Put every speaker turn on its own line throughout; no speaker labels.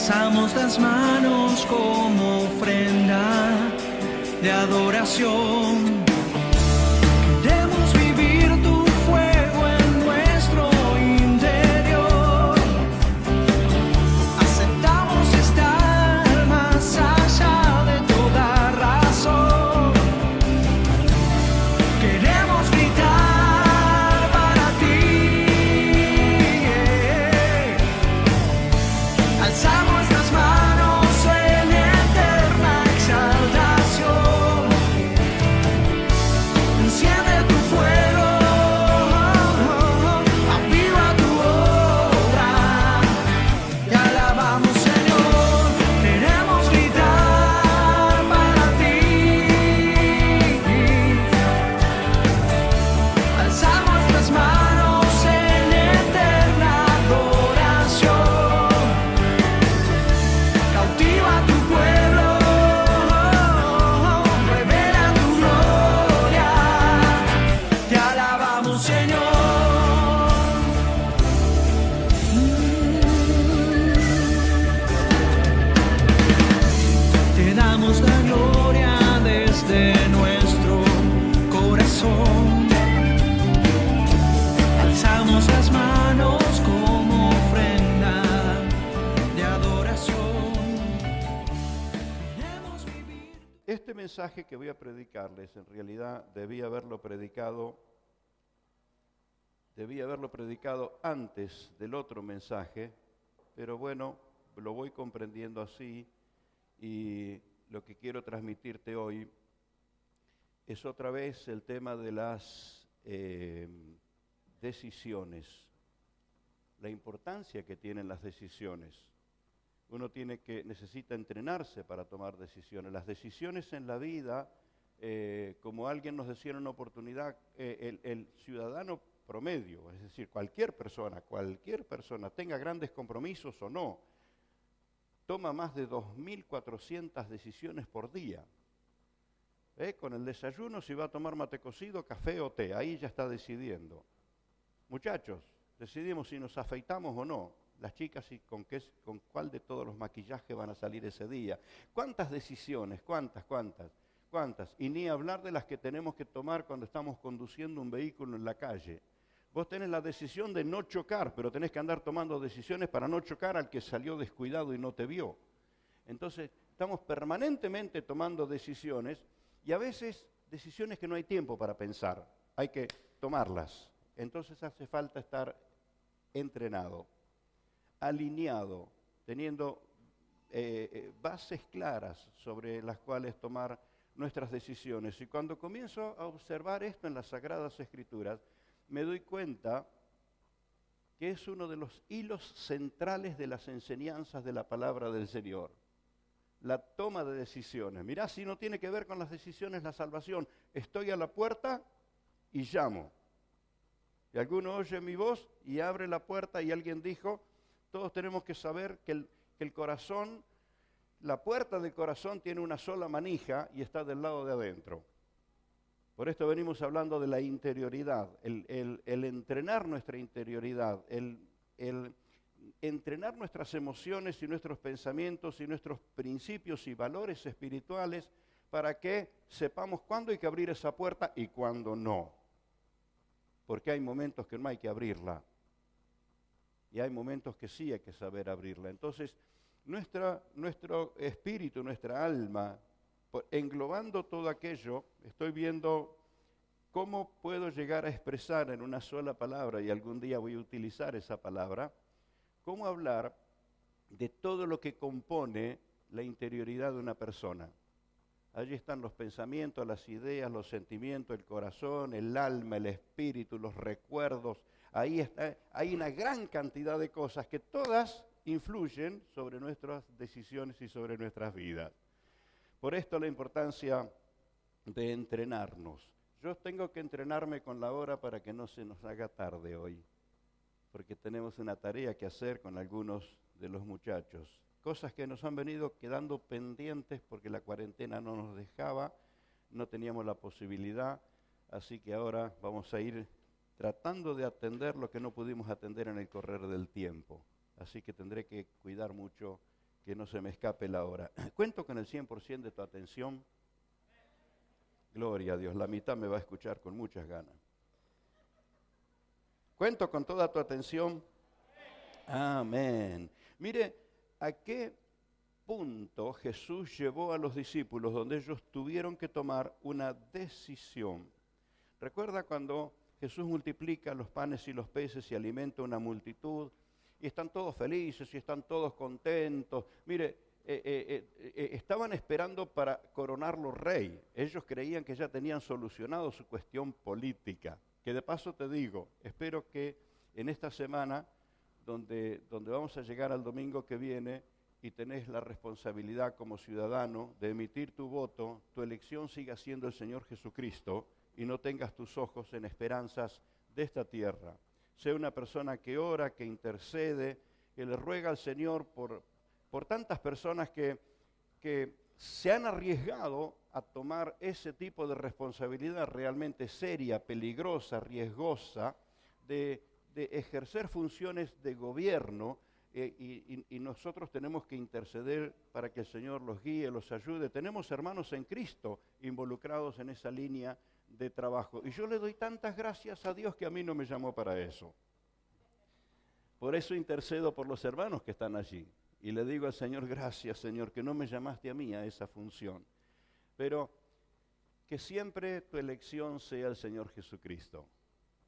Alzamos las manos como ofrenda de adoración. Queremos vivir tu fuego en nuestro interior. Aceptamos estar más allá de toda razón. Queremos gritar para ti. Alzamos las manos en eterna exaltación. Enciende tu fuego, aviva tu obra. Te alabamos, Señor. Queremos gritar para ti. Alzamos las manos en eterna adoración. Cautiva tu pueblo, revela tu gloria. Te alabamos, Señor. Te damos la gloria desde nuestro corazón. Alzamos las manos como ofrenda de adoración. Queremos vivir.
Este mensaje que voy a predicarles, en realidad debí haberlo predicado antes del otro mensaje, pero bueno, lo voy comprendiendo así, y lo que quiero transmitirte hoy es otra vez el tema de las decisiones, la importancia que tienen las decisiones. Uno necesita entrenarse para tomar decisiones. Las decisiones en la vida, como alguien nos decía en una oportunidad, el ciudadano promedio, es decir, cualquier persona, tenga grandes compromisos o no, toma más de 2.400 decisiones por día. Con el desayuno, si va a tomar mate cocido, café o té, ahí ya está decidiendo. Muchachos, decidimos si nos afeitamos o no. Las chicas, y con cuál de todos los maquillajes van a salir ese día. ¿Cuántas decisiones? ¿Cuántas? Y ni hablar de las que tenemos que tomar cuando estamos conduciendo un vehículo en la calle. Vos tenés la decisión de no chocar, pero tenés que andar tomando decisiones para no chocar al que salió descuidado y no te vio. Entonces, estamos permanentemente tomando decisiones, y a veces decisiones que no hay tiempo para pensar, hay que tomarlas. Entonces hace falta estar entrenado, alineado, teniendo bases claras sobre las cuales tomar nuestras decisiones. Y cuando comienzo a observar esto en las Sagradas Escrituras, me doy cuenta que es uno de los hilos centrales de las enseñanzas de la palabra del Señor. La toma de decisiones. Mirá, si no tiene que ver con las decisiones la salvación. Estoy a la puerta y llamo. Y alguno oye mi voz y abre la puerta, y alguien dijo, todos tenemos que saber que el corazón, la puerta del corazón tiene una sola manija y está del lado de adentro. Por esto venimos hablando de la interioridad, el entrenar nuestra interioridad, el entrenar nuestras emociones y nuestros pensamientos y nuestros principios y valores espirituales para que sepamos cuándo hay que abrir esa puerta y cuándo no. Porque hay momentos que no hay que abrirla y hay momentos que sí hay que saber abrirla. Entonces, nuestro espíritu, nuestra alma, englobando todo aquello, estoy viendo cómo puedo llegar a expresar en una sola palabra, y algún día voy a utilizar esa palabra, cómo hablar de todo lo que compone la interioridad de una persona. Allí están los pensamientos, las ideas, los sentimientos, el corazón, el alma, el espíritu, los recuerdos. Hay una gran cantidad de cosas que todas influyen sobre nuestras decisiones y sobre nuestras vidas. Por esto la importancia de entrenarnos. Yo tengo que entrenarme con la hora para que no se nos haga tarde hoy, porque tenemos una tarea que hacer con algunos de los muchachos. Cosas que nos han venido quedando pendientes porque la cuarentena no nos dejaba, no teníamos la posibilidad, así que ahora vamos a ir tratando de atender lo que no pudimos atender en el correr del tiempo. Así que tendré que cuidar mucho que no se me escape la hora. ¿Cuento con el 100% de tu atención? Gloria a Dios, la mitad me va a escuchar con muchas ganas. ¿Cuento con toda tu atención? Amén. Mire, ¿a qué punto Jesús llevó a los discípulos donde ellos tuvieron que tomar una decisión? ¿Recuerda cuando Jesús multiplica los panes y los peces y alimenta una multitud? Y están todos felices y están todos contentos. Mire, estaban esperando para coronarlo rey. Ellos creían que ya tenían solucionado su cuestión política. Que de paso te digo, espero que en esta semana, donde vamos a llegar al domingo que viene, y tenés la responsabilidad como ciudadano de emitir tu voto, tu elección siga siendo el Señor Jesucristo y no tengas tus ojos en esperanzas de esta tierra. Sé una persona que ora, que intercede, que le ruega al Señor por tantas personas que se han arriesgado a tomar ese tipo de responsabilidad realmente seria, peligrosa, riesgosa, de ejercer funciones de gobierno, y nosotros tenemos que interceder para que el Señor los guíe, los ayude. Tenemos hermanos en Cristo involucrados en esa línea de trabajo. Y yo le doy tantas gracias a Dios que a mí no me llamó para eso. Por eso intercedo por los hermanos que están allí. Y le digo al Señor, gracias Señor, que no me llamaste a mí a esa función. Pero que siempre tu elección sea el Señor Jesucristo.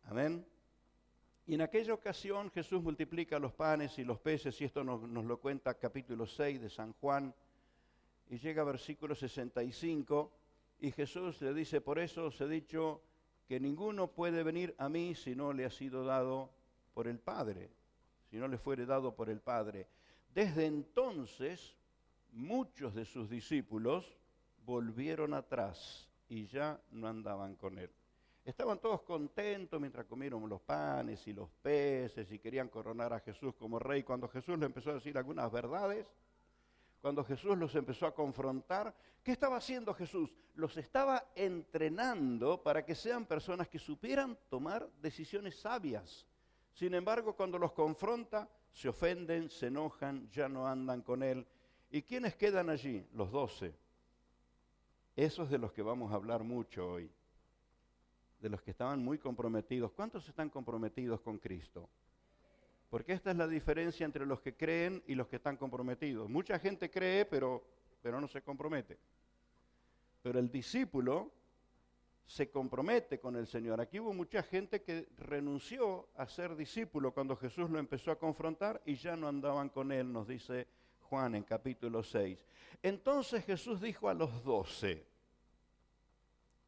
Amén. Y en aquella ocasión Jesús multiplica los panes y los peces, y esto nos lo cuenta capítulo 6 de San Juan, y llega a versículo 65, y Jesús le dice, por eso os he dicho que ninguno puede venir a mí si no le ha sido dado por el Padre, si no le fuere dado por el Padre. Desde entonces, muchos de sus discípulos volvieron atrás y ya no andaban con él. Estaban todos contentos mientras comieron los panes y los peces y querían coronar a Jesús como rey. Cuando Jesús le empezó a decir algunas verdades, cuando Jesús los empezó a confrontar, ¿qué estaba haciendo Jesús? Los estaba entrenando para que sean personas que supieran tomar decisiones sabias. Sin embargo, cuando los confronta, se ofenden, se enojan, ya no andan con él. ¿Y quiénes quedan allí? Los 12. Esos de los que vamos a hablar mucho hoy. De los que estaban muy comprometidos. ¿Cuántos están comprometidos con Cristo? Porque esta es la diferencia entre los que creen y los que están comprometidos. Mucha gente cree, pero no se compromete. Pero el discípulo se compromete con el Señor. Aquí hubo mucha gente que renunció a ser discípulo cuando Jesús lo empezó a confrontar y ya no andaban con él, nos dice Juan en capítulo 6. Entonces Jesús dijo a los 12,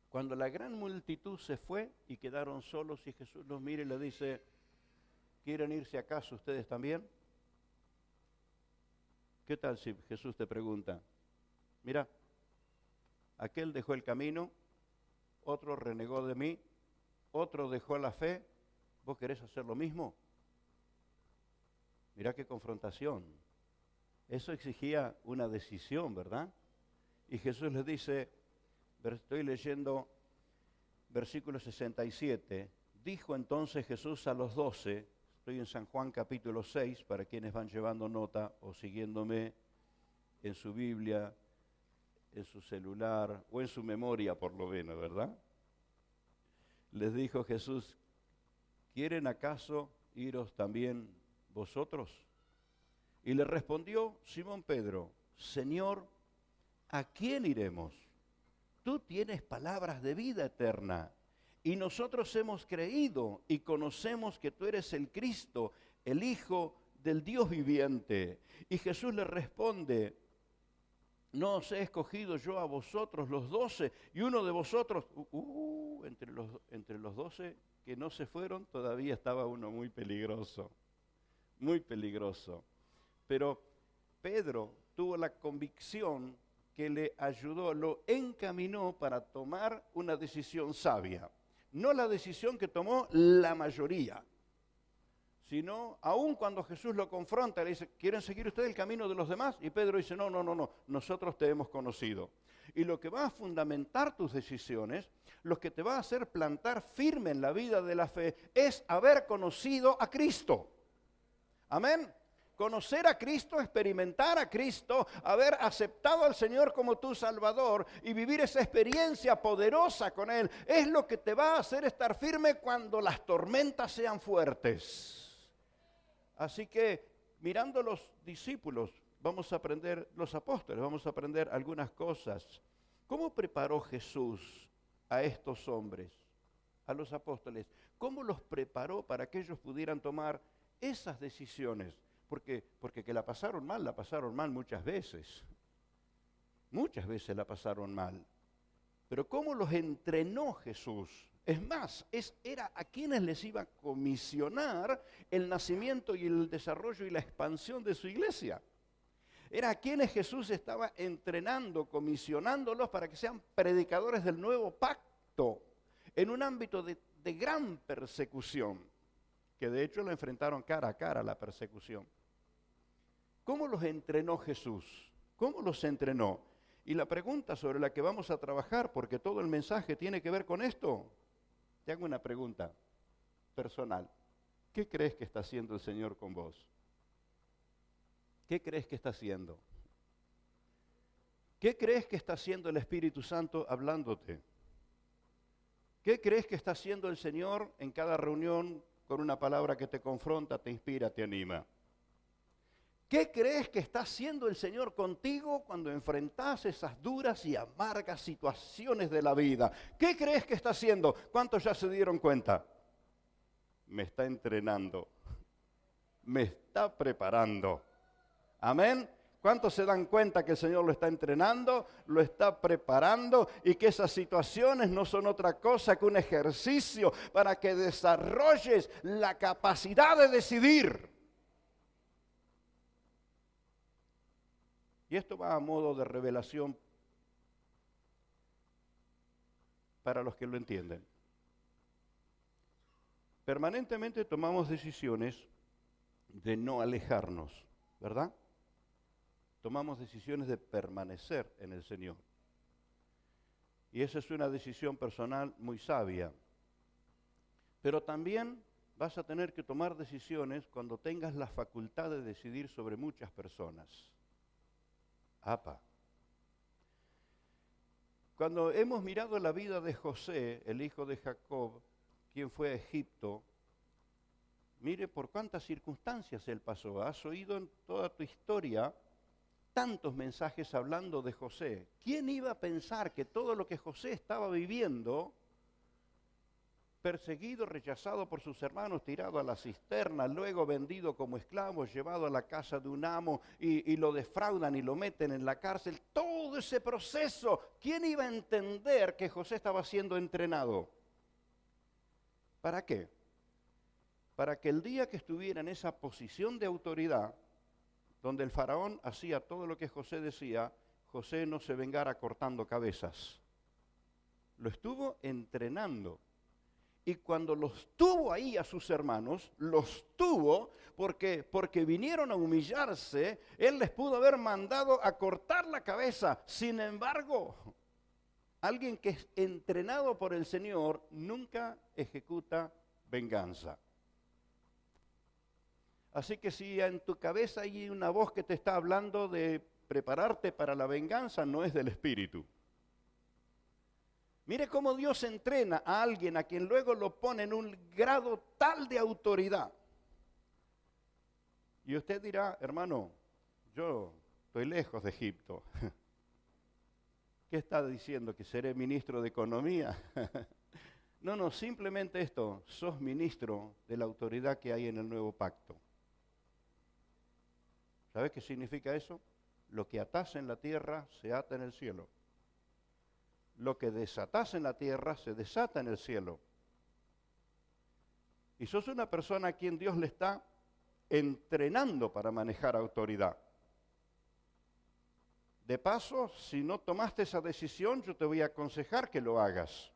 cuando la gran multitud se fue y quedaron solos, y Jesús los mira y le dice, ¿quieren irse a casa ustedes también? ¿Qué tal si Jesús te pregunta, mira, aquel dejó el camino, otro renegó de mí, otro dejó la fe, ¿vos querés hacer lo mismo? Mirá qué confrontación. Eso exigía una decisión, ¿verdad? Y Jesús les dice, estoy leyendo versículo 67, dijo entonces Jesús a los 12, estoy en San Juan capítulo 6, para quienes van llevando nota o siguiéndome en su Biblia, en su celular o en su memoria por lo menos, ¿verdad? Les dijo Jesús, ¿quieren acaso iros también vosotros? Y le respondió Simón Pedro, Señor, ¿a quién iremos? Tú tienes palabras de vida eterna, y nosotros hemos creído y conocemos que tú eres el Cristo, el Hijo del Dios viviente. Y Jesús le responde, ¿no os he escogido yo a vosotros los 12? Y uno de vosotros, entre los 12 que no se fueron, todavía estaba uno muy peligroso, muy peligroso. Pero Pedro tuvo la convicción que le ayudó, lo encaminó para tomar una decisión sabia. No la decisión que tomó la mayoría, sino aún cuando Jesús lo confronta, le dice, ¿quieren seguir ustedes el camino de los demás? Y Pedro dice, no, nosotros te hemos conocido. Y lo que va a fundamentar tus decisiones, lo que te va a hacer plantar firme en la vida de la fe, es haber conocido a Cristo. Amén. conocer a Cristo, experimentar a Cristo, haber aceptado al Señor como tu Salvador y vivir esa experiencia poderosa con Él, es lo que te va a hacer estar firme cuando las tormentas sean fuertes. Así que, mirando los discípulos, vamos a aprender, los apóstoles, vamos a aprender algunas cosas. ¿Cómo preparó Jesús a estos hombres, a los apóstoles? ¿Cómo los preparó para que ellos pudieran tomar esas decisiones? Porque que la pasaron mal muchas veces. Muchas veces la pasaron mal. Pero ¿cómo los entrenó Jesús? Es más, era a quienes les iba a comisionar el nacimiento y el desarrollo y la expansión de su iglesia. Era a quienes Jesús estaba entrenando, comisionándolos para que sean predicadores del nuevo pacto en un ámbito de gran persecución, que de hecho lo enfrentaron cara a cara la persecución. ¿Cómo los entrenó Jesús? ¿Cómo los entrenó? Y la pregunta sobre la que vamos a trabajar, porque todo el mensaje tiene que ver con esto, te hago una pregunta personal. ¿Qué crees que está haciendo el Señor con vos? ¿Qué crees que está haciendo? ¿Qué crees que está haciendo el Espíritu Santo hablándote? ¿Qué crees que está haciendo el Señor en cada reunión con una palabra que te confronta, te inspira, te anima? ¿Qué crees que está haciendo el Señor contigo cuando enfrentás esas duras y amargas situaciones de la vida? ¿Qué crees que está haciendo? ¿Cuántos ya se dieron cuenta? Me está entrenando, me está preparando. Amén. ¿Cuántos se dan cuenta que el Señor lo está entrenando, lo está preparando y que esas situaciones no son otra cosa que un ejercicio para que desarrolles la capacidad de decidir? Y esto va a modo de revelación para los que lo entienden. Permanentemente tomamos decisiones de no alejarnos, ¿verdad? Tomamos decisiones de permanecer en el Señor. Y esa es una decisión personal muy sabia. Pero también vas a tener que tomar decisiones cuando tengas la facultad de decidir sobre muchas personas. ¡Apa! Cuando hemos mirado la vida de José, el hijo de Jacob, quien fue a Egipto, mire por cuántas circunstancias él pasó. Has oído en toda tu historia tantos mensajes hablando de José. ¿Quién iba a pensar que todo lo que José estaba viviendo, perseguido, rechazado por sus hermanos, tirado a la cisterna, luego vendido como esclavo, llevado a la casa de un amo y lo defraudan y lo meten en la cárcel? Todo ese proceso, ¿quién iba a entender que José estaba siendo entrenado? ¿Para qué? Para que el día que estuviera en esa posición de autoridad, donde el faraón hacía todo lo que José decía, José no se vengara cortando cabezas. Lo estuvo entrenando. Y cuando los tuvo ahí a sus hermanos, los tuvo porque vinieron a humillarse, él les pudo haber mandado a cortar la cabeza. Sin embargo, alguien que es entrenado por el Señor nunca ejecuta venganza. Así que si en tu cabeza hay una voz que te está hablando de prepararte para la venganza, no es del Espíritu. Mire cómo Dios entrena a alguien a quien luego lo pone en un grado tal de autoridad. Y usted dirá, hermano, yo estoy lejos de Egipto. ¿Qué está diciendo? ¿Que seré ministro de Economía? No, simplemente esto, sos ministro de la autoridad que hay en el nuevo pacto. ¿Sabes qué significa eso? Lo que atás en la tierra se ata en el cielo. Lo que desatás en la tierra se desata en el cielo. Y sos una persona a quien Dios le está entrenando para manejar autoridad. De paso, si no tomaste esa decisión, yo te voy a aconsejar que lo hagas.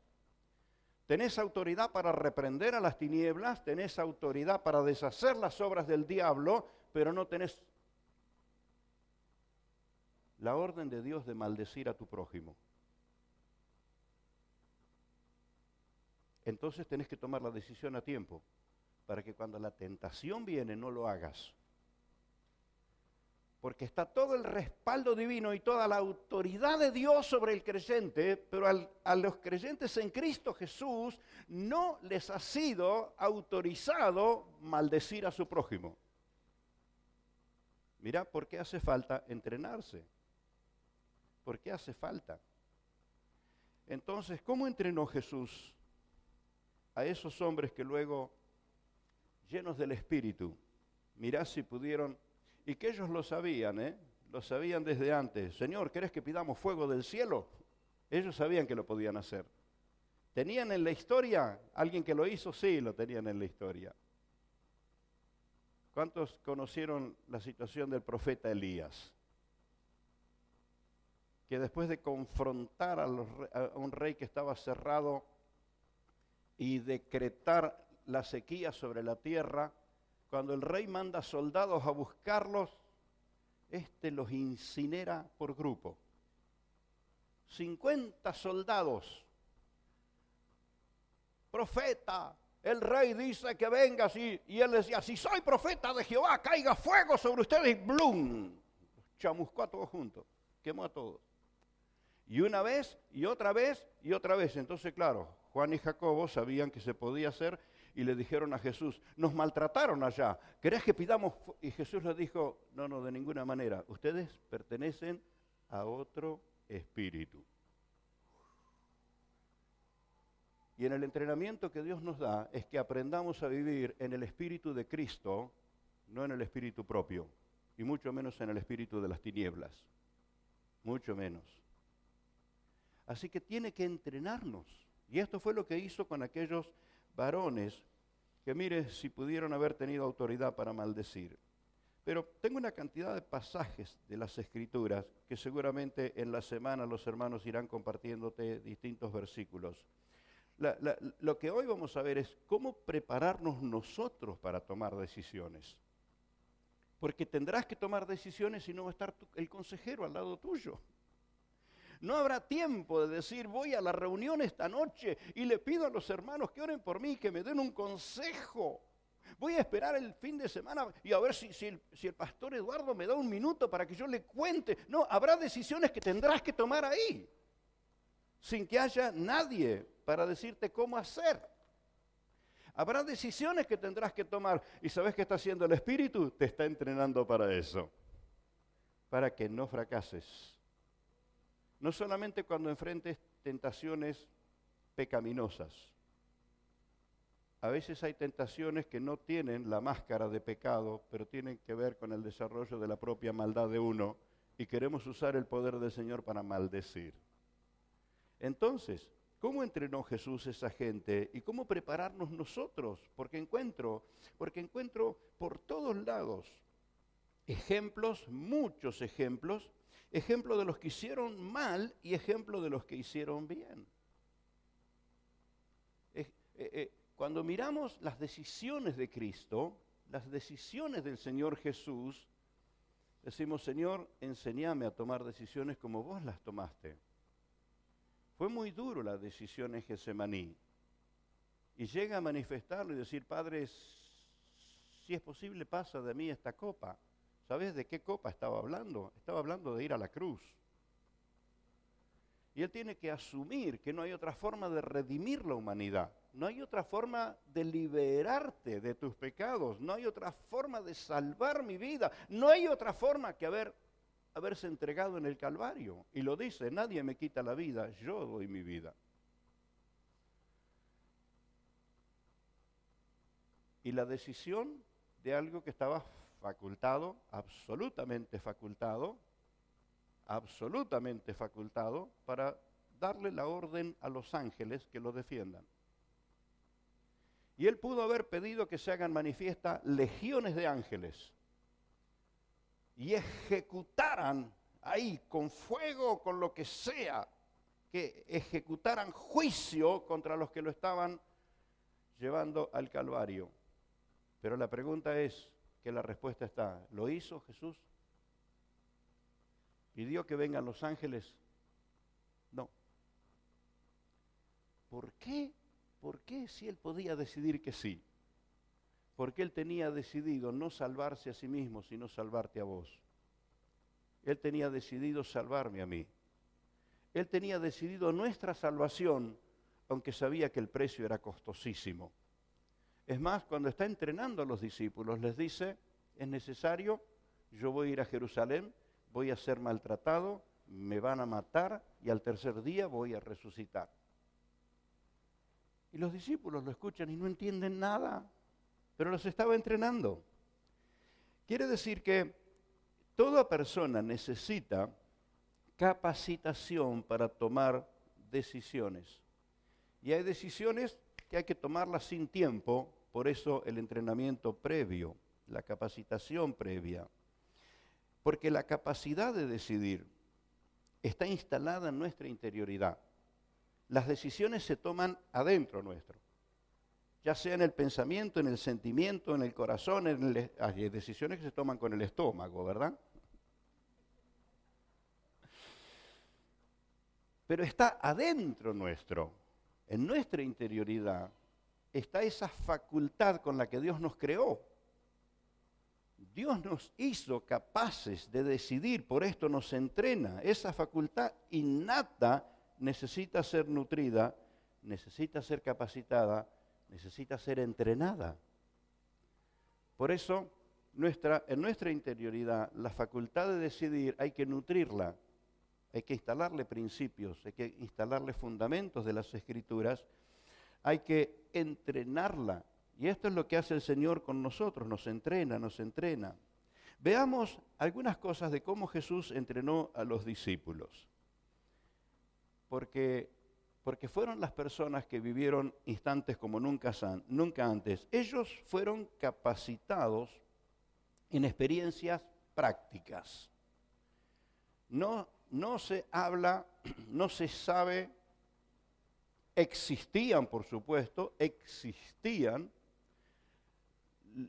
Tenés autoridad para reprender a las tinieblas, tenés autoridad para deshacer las obras del diablo, pero no tenés la orden de Dios de maldecir a tu prójimo. Entonces tenés que tomar la decisión a tiempo, para que cuando la tentación viene no lo hagas. porque está todo el respaldo divino y toda la autoridad de Dios sobre el creyente, pero a los creyentes en Cristo Jesús no les ha sido autorizado maldecir a su prójimo. Mira, ¿por qué hace falta entrenarse? ¿Por qué hace falta? Entonces, ¿cómo entrenó Jesús a esos hombres que luego, llenos del Espíritu, mirá si pudieron, y que ellos lo sabían, lo sabían desde antes? Señor, ¿querés que pidamos fuego del cielo? Ellos sabían que lo podían hacer. ¿Tenían en la historia alguien que lo hizo? Sí, lo tenían en la historia. ¿Cuántos conocieron la situación del profeta Elías? Que después de confrontar a un rey que estaba cerrado y decretar la sequía sobre la tierra, cuando el rey manda soldados a buscarlos, los incinera por grupo. 50 soldados. Profeta, el rey dice que vengas, y él decía, si soy profeta de Jehová, caiga fuego sobre ustedes, y ¡blum! Chamuscó a todos juntos, quemó a todos. Y una vez, y otra vez, y otra vez. Entonces, claro, Juan y Jacobo sabían que se podía hacer y le dijeron a Jesús, nos maltrataron allá, ¿querés que pidamos? Y Jesús les dijo, no, de ninguna manera, ustedes pertenecen a otro espíritu. Y en el entrenamiento que Dios nos da es que aprendamos a vivir en el espíritu de Cristo, no en el espíritu propio, y mucho menos en el espíritu de las tinieblas, mucho menos. Así que tiene que entrenarnos. Y esto fue lo que hizo con aquellos varones que, mire, si pudieron haber tenido autoridad para maldecir. Pero tengo una cantidad de pasajes de las Escrituras que seguramente en la semana los hermanos irán compartiéndote distintos versículos. Lo que hoy vamos a ver es cómo prepararnos nosotros para tomar decisiones. Porque tendrás que tomar decisiones y no va a estar el consejero al lado tuyo. No habrá tiempo de decir, voy a la reunión esta noche y le pido a los hermanos que oren por mí, que me den un consejo. Voy a esperar el fin de semana y a ver si el pastor Eduardo me da un minuto para que yo le cuente. No, habrá decisiones que tendrás que tomar ahí, sin que haya nadie para decirte cómo hacer. Habrá decisiones que tendrás que tomar. ¿Y sabes qué está haciendo el Espíritu? Te está entrenando para eso, para que no fracases. No solamente cuando enfrentes tentaciones pecaminosas. A veces hay tentaciones que no tienen la máscara de pecado, pero tienen que ver con el desarrollo de la propia maldad de uno, y queremos usar el poder del Señor para maldecir. Entonces, ¿cómo entrenó Jesús a esa gente y cómo prepararnos nosotros? Porque encuentro por todos lados ejemplos, muchos ejemplos de los que hicieron mal y ejemplo de los que hicieron bien. Cuando miramos las decisiones de Cristo, las decisiones del Señor Jesús, decimos, Señor, enséñame a tomar decisiones como vos las tomaste. Fue muy duro la decisión en Getsemaní. Y llega a manifestarlo y decir, Padre, si es posible, pasa de mí esta copa. ¿Sabes de qué copa estaba hablando? Estaba hablando de ir a la cruz. Y él tiene que asumir que no hay otra forma de redimir la humanidad. No hay otra forma de liberarte de tus pecados. No hay otra forma de salvar mi vida. No hay otra forma que haberse entregado en el Calvario. Y lo dice, nadie me quita la vida, yo doy mi vida. Y la decisión de algo que estaba facultado, absolutamente facultado para darle la orden a los ángeles que lo defiendan. Y él pudo haber pedido que se hagan manifiesta legiones de ángeles y ejecutaran ahí con fuego, con lo que sea, que ejecutaran juicio contra los que lo estaban llevando al Calvario. Pero la pregunta es, que la respuesta está, ¿lo hizo Jesús? ¿Pidió que vengan los ángeles? No. ¿Por qué? ¿Por qué si él podía decidir que sí? Porque él tenía decidido no salvarse a sí mismo, sino salvarte a vos. Él tenía decidido salvarme a mí. Él tenía decidido nuestra salvación, aunque sabía que el precio era costosísimo. Es más, cuando está entrenando a los discípulos, les dice, es necesario, yo voy a ir a Jerusalén, voy a ser maltratado, me van a matar y al tercer día voy a resucitar. Y los discípulos lo escuchan y no entienden nada, pero los estaba entrenando. Quiere decir que toda persona necesita capacitación para tomar decisiones. Y hay decisiones que hay que tomarlas sin tiempo, por eso el entrenamiento previo, la capacitación previa. Porque la capacidad de decidir está instalada en nuestra interioridad. Las decisiones se toman adentro nuestro, ya sea en el pensamiento, en el sentimiento, en el corazón, hay decisiones que se toman con el estómago, ¿verdad? Pero está adentro nuestro, en nuestra interioridad, está esa facultad con la que Dios nos creó. Dios nos hizo capaces de decidir, por esto nos entrena. Esa facultad innata necesita ser nutrida, necesita ser capacitada, necesita ser entrenada. Por eso, en nuestra interioridad, la facultad de decidir hay que nutrirla, hay que instalarle principios, hay que instalarle fundamentos de las Escrituras, hay que entrenarla. Y esto es lo que hace el Señor con nosotros, nos entrena, nos entrena. Veamos algunas cosas de cómo Jesús entrenó a los discípulos. Porque fueron las personas que vivieron instantes como nunca antes. Ellos fueron capacitados en experiencias prácticas. No se habla, no se sabe, existían, por supuesto,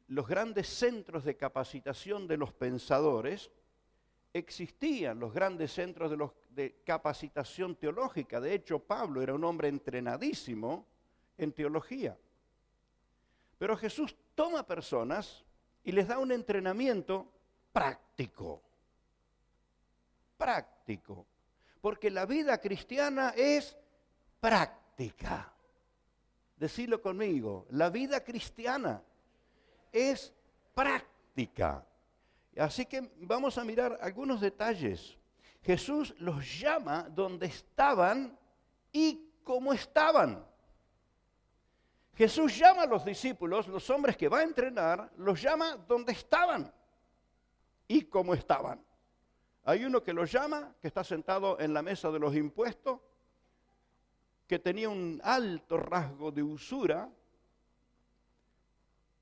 los grandes centros de capacitación de los pensadores, existían los grandes centros de capacitación teológica. De hecho, Pablo era un hombre entrenadísimo en teología. Pero Jesús toma personas y les da un entrenamiento práctico. Práctico. Porque la vida cristiana es práctica. Decilo conmigo, la vida cristiana es práctica. Así que vamos a mirar algunos detalles. Jesús los llama donde estaban y cómo estaban. Jesús llama a los discípulos, los hombres que va a entrenar, los llama donde estaban y cómo estaban. Hay uno que los llama, que está sentado en la mesa de los impuestos, que tenía un alto rasgo de usura,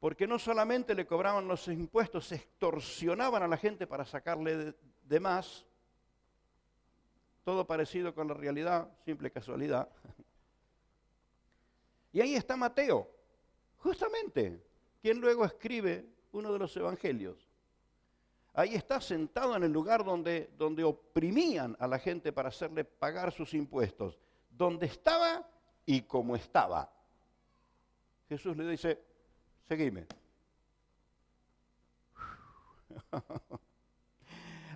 porque no solamente le cobraban los impuestos, se extorsionaban a la gente para sacarle de más. Todo parecido con la realidad, simple casualidad. Y ahí está Mateo, justamente, quien luego escribe uno de los evangelios. Ahí está sentado en el lugar donde oprimían a la gente para hacerle pagar sus impuestos. Donde estaba y cómo estaba. Jesús le dice, seguime.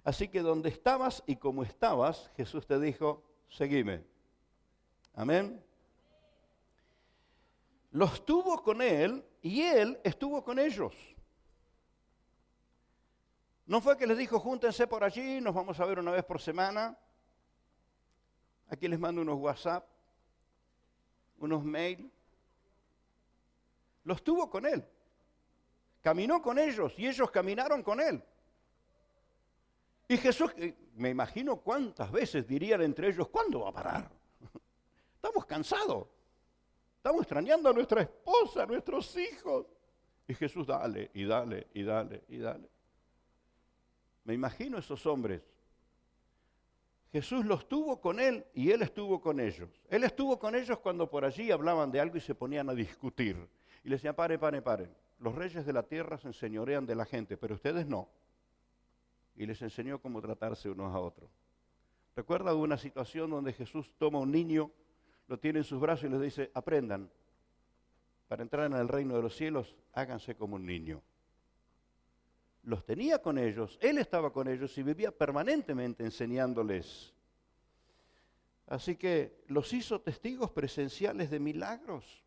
Así que donde estabas y cómo estabas, Jesús te dijo, seguime. Amén. Los tuvo con él y él estuvo con ellos. No fue que les dijo, júntense por allí, nos vamos a ver una vez por semana. Aquí les mando unos WhatsApp, unos mail. Los tuvo con él. Caminó con ellos y ellos caminaron con él. Y Jesús, me imagino cuántas veces dirían entre ellos, ¿cuándo va a parar? Estamos cansados. Estamos extrañando a nuestra esposa, a nuestros hijos. Y Jesús, dale, y dale, y dale, y dale. Me imagino esos hombres. Jesús los tuvo con él y él estuvo con ellos. Él estuvo con ellos cuando por allí hablaban de algo y se ponían a discutir. Y les decían, paren. Los reyes de la tierra se enseñorean de la gente, pero ustedes no. Y les enseñó cómo tratarse unos a otros. ¿Recuerda una situación donde Jesús toma a un niño, lo tiene en sus brazos y les dice, aprendan, para entrar en el reino de los cielos, háganse como un niño. los tenía con ellos, Él estaba con ellos y vivía permanentemente enseñándoles. Así que los hizo testigos presenciales de milagros.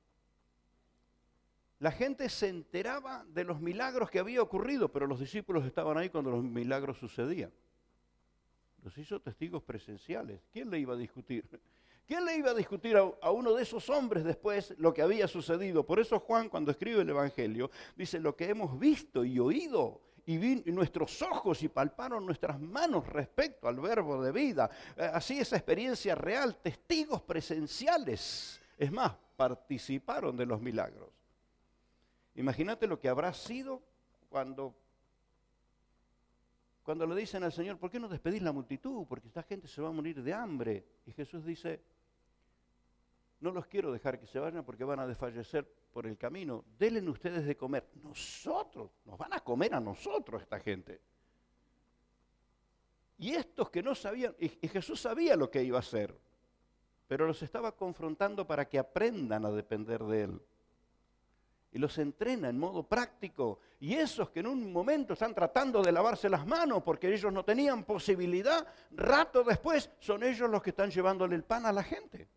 La gente se enteraba de los milagros que había ocurrido, pero los discípulos estaban ahí cuando los milagros sucedían. Los hizo testigos presenciales. ¿Quién le iba a discutir? ¿Quién le iba a discutir a uno de esos hombres después lo que había sucedido? Por eso Juan, cuando escribe el Evangelio, dice: lo que hemos visto y oído, y nuestros ojos y palparon nuestras manos respecto al verbo de vida. Así, esa experiencia real, testigos presenciales. Es más, participaron de los milagros. Imagínate lo que habrá sido cuando le dicen al Señor: ¿por qué no despedís la multitud? Porque esta gente se va a morir de hambre. Y Jesús dice: no los quiero dejar que se vayan porque van a desfallecer por el camino. Denle ustedes de comer. Nosotros, nos van a comer a nosotros esta gente. Y estos que no sabían, y Jesús sabía lo que iba a hacer, pero los estaba confrontando para que aprendan a depender de Él. Y los entrena en modo práctico. Y esos que en un momento están tratando de lavarse las manos porque ellos no tenían posibilidad, rato después son ellos los que están llevándole el pan a la gente.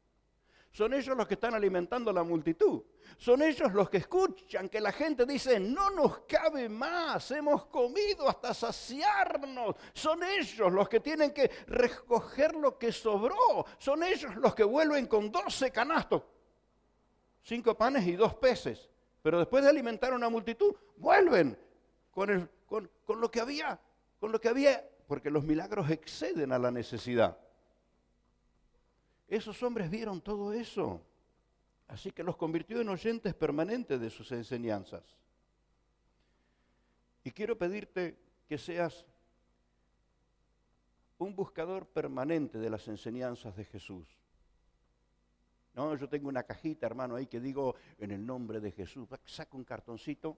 Son ellos los que están alimentando a la multitud. Son ellos los que escuchan que la gente dice: no nos cabe más, hemos comido hasta saciarnos. Son ellos los que tienen que recoger lo que sobró. Son ellos los que vuelven con 12 canastos, 5 panes y 2 peces. Pero después de alimentar a una multitud, vuelven con lo que había, porque los milagros exceden a la necesidad. Esos hombres vieron todo eso, así que los convirtió en oyentes permanentes de sus enseñanzas. Y quiero pedirte que seas un buscador permanente de las enseñanzas de Jesús. No, yo tengo una cajita, hermano, ahí que digo: en el nombre de Jesús. Saco un cartoncito.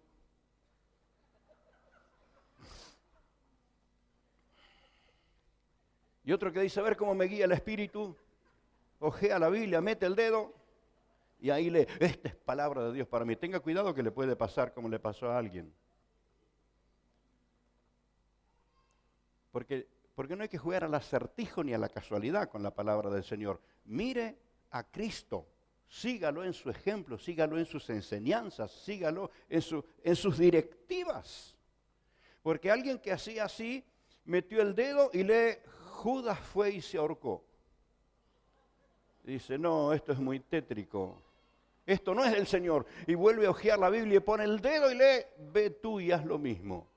Y otro que dice: a ver cómo me guía el Espíritu. Ojea la Biblia, mete el dedo y ahí lee: esta es palabra de Dios para mí. Tenga cuidado que le puede pasar como le pasó a alguien. Porque no hay que jugar al acertijo ni a la casualidad con la palabra del Señor. Mire a Cristo, sígalo en su ejemplo, sígalo en sus enseñanzas, sígalo en sus directivas. Porque alguien que hacía así, metió el dedo y lee: Judas fue y se ahorcó. Dice: no, esto es muy tétrico, esto no es del Señor. Y vuelve a hojear la Biblia y pone el dedo y lee: ve tú y haz lo mismo.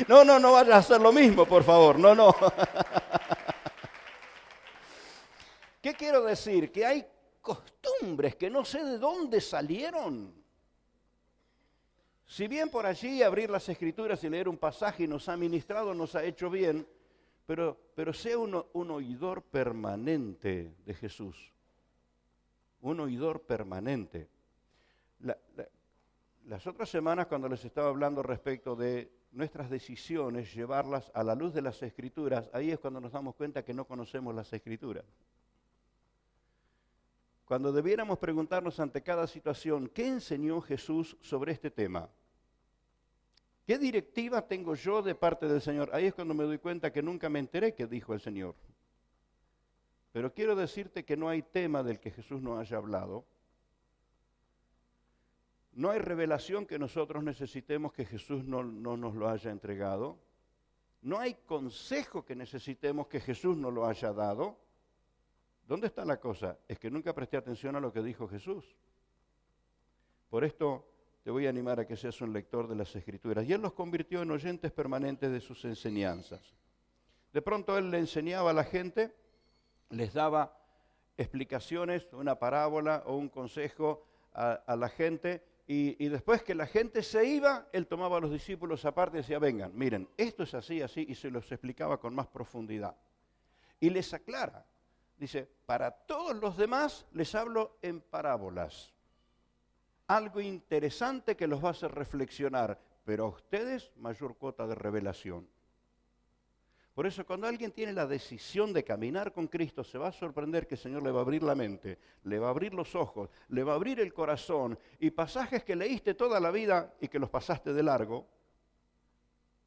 No vayas a hacer lo mismo, por favor, no. ¿Qué quiero decir? Que hay costumbres que no sé de dónde salieron. Si bien por allí abrir las Escrituras y leer un pasaje nos ha ministrado, nos ha hecho bien, pero sea un oidor permanente de Jesús. Un oidor permanente. Las otras semanas, cuando les estaba hablando respecto de nuestras decisiones, llevarlas a la luz de las Escrituras, ahí es cuando nos damos cuenta que no conocemos las Escrituras. Cuando debiéramos preguntarnos ante cada situación: ¿qué enseñó Jesús sobre este tema? ¿Qué directiva tengo yo de parte del Señor? Ahí es cuando me doy cuenta que nunca me enteré qué dijo el Señor. Pero quiero decirte que no hay tema del que Jesús no haya hablado. No hay revelación que nosotros necesitemos que Jesús no nos lo haya entregado. No hay consejo que necesitemos que Jesús no lo haya dado. ¿Dónde está la cosa? Es que nunca presté atención a lo que dijo Jesús. Por esto te voy a animar a que seas un lector de las Escrituras. Y Él los convirtió en oyentes permanentes de sus enseñanzas. De pronto Él le enseñaba a la gente, les daba explicaciones, una parábola o un consejo a la gente, y después que la gente se iba, Él tomaba a los discípulos aparte y decía: vengan, miren, esto es así, así, y se los explicaba con más profundidad. Y les aclara, dice: para todos los demás les hablo en parábolas. Algo interesante que los va a hacer reflexionar, pero a ustedes mayor cuota de revelación. Por eso cuando alguien tiene la decisión de caminar con Cristo, se va a sorprender que el Señor le va a abrir la mente, le va a abrir los ojos, le va a abrir el corazón, y pasajes que leíste toda la vida y que los pasaste de largo,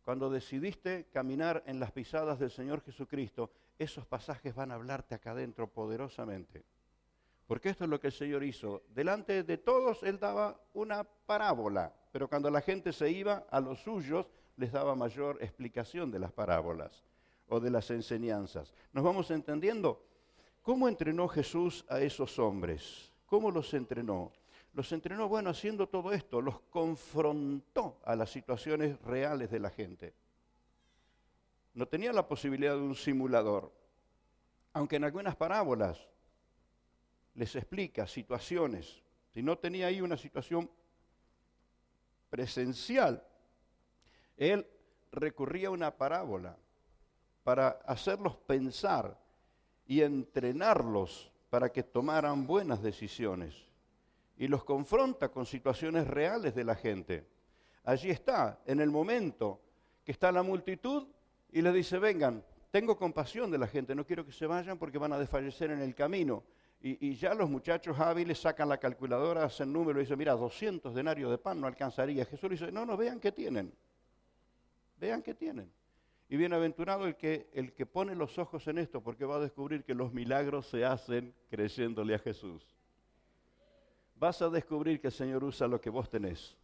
cuando decidiste caminar en las pisadas del Señor Jesucristo, esos pasajes van a hablarte acá adentro poderosamente. Porque esto es lo que el Señor hizo. Delante de todos Él daba una parábola, pero cuando la gente se iba a los suyos, les daba mayor explicación de las parábolas o de las enseñanzas. ¿Nos vamos entendiendo? ¿Cómo entrenó Jesús a esos hombres? ¿Cómo los entrenó? Los entrenó, bueno, haciendo todo esto, los confrontó a las situaciones reales de la gente. No tenía la posibilidad de un simulador, aunque en algunas parábolas les explica situaciones. Si no tenía ahí una situación presencial, Él recurría a una parábola para hacerlos pensar y entrenarlos para que tomaran buenas decisiones. Y los confronta con situaciones reales de la gente. Allí está, en el momento que está la multitud y les dice, vengan, tengo compasión de la gente, no quiero que se vayan porque van a desfallecer en el camino. Y ya los muchachos hábiles sacan la calculadora, hacen número y dicen, mira, 200 denarios de pan no alcanzaría. Jesús le dice, no, vean qué tienen. Vean qué tienen. Y bienaventurado el que pone los ojos en esto, porque va a descubrir que los milagros se hacen creyéndole a Jesús. Vas a descubrir que el Señor usa lo que vos tenés.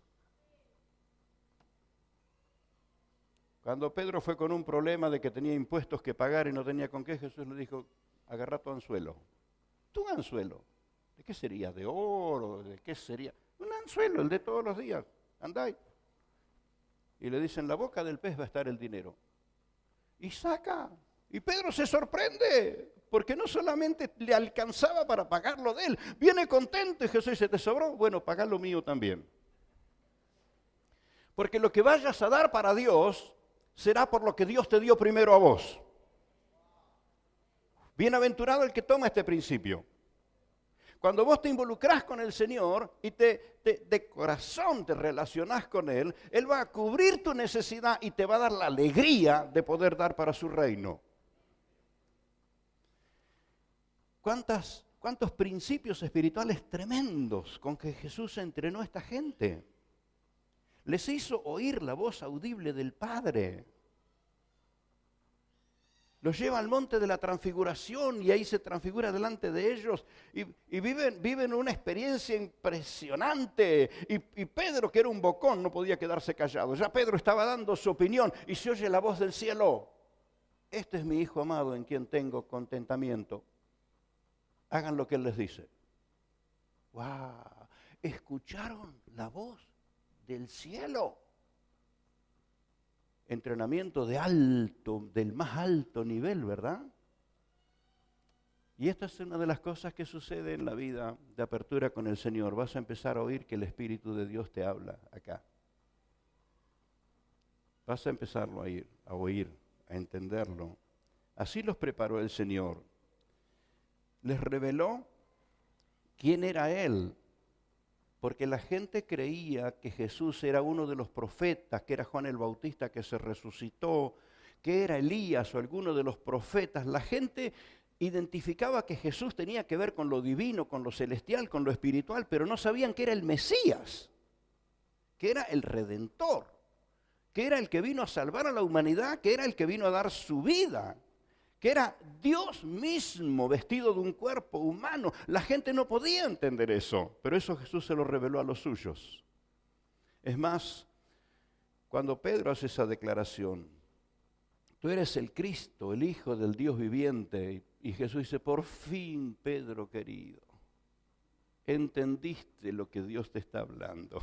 Cuando Pedro fue con un problema de que tenía impuestos que pagar y no tenía con qué, Jesús le dijo, agarrá tu anzuelo. Tu anzuelo. ¿De qué sería? ¿De oro? ¿De qué sería? Un anzuelo, el de todos los días. Andá. Y le dicen, en la boca del pez va a estar el dinero. Y saca. Y Pedro se sorprende, porque no solamente le alcanzaba para pagarlo de él, viene contento y Jesús dice, ¿te sobró? Bueno, pagá lo mío también. Porque lo que vayas a dar para Dios será por lo que Dios te dio primero a vos. Bienaventurado el que toma este principio. Cuando vos te involucrás con el Señor y de corazón te relacionás con Él, Él va a cubrir tu necesidad y te va a dar la alegría de poder dar para su reino. ¿Cuántos principios espirituales tremendos con que Jesús entrenó a esta gente? Les hizo oír la voz audible del Padre. Los lleva al monte de la transfiguración y ahí se transfigura delante de ellos y viven una experiencia impresionante. Y Pedro, que era un bocón, no podía quedarse callado. Ya Pedro estaba dando su opinión y se oye la voz del cielo. Este es mi Hijo amado en quien tengo contentamiento. Hagan lo que Él les dice. ¡Wow! ¿Escucharon la voz del cielo? Entrenamiento del más alto nivel, ¿verdad? Y esta es una de las cosas que sucede en la vida de apertura con el Señor. Vas a empezar a oír que el Espíritu de Dios te habla acá. Vas a empezarlo a oír, a entenderlo. Así los preparó el Señor. Les reveló quién era Él. Porque la gente creía que Jesús era uno de los profetas, que era Juan el Bautista que se resucitó, que era Elías o alguno de los profetas. La gente identificaba que Jesús tenía que ver con lo divino, con lo celestial, con lo espiritual, pero no sabían que era el Mesías, que era el Redentor, que era el que vino a salvar a la humanidad, que era el que vino a dar su vida, que era Dios mismo vestido de un cuerpo humano. La gente no podía entender eso, pero eso Jesús se lo reveló a los suyos. Es más, cuando Pedro hace esa declaración, tú eres el Cristo, el Hijo del Dios viviente, y Jesús dice, por fin, Pedro querido, entendiste lo que Dios te está hablando.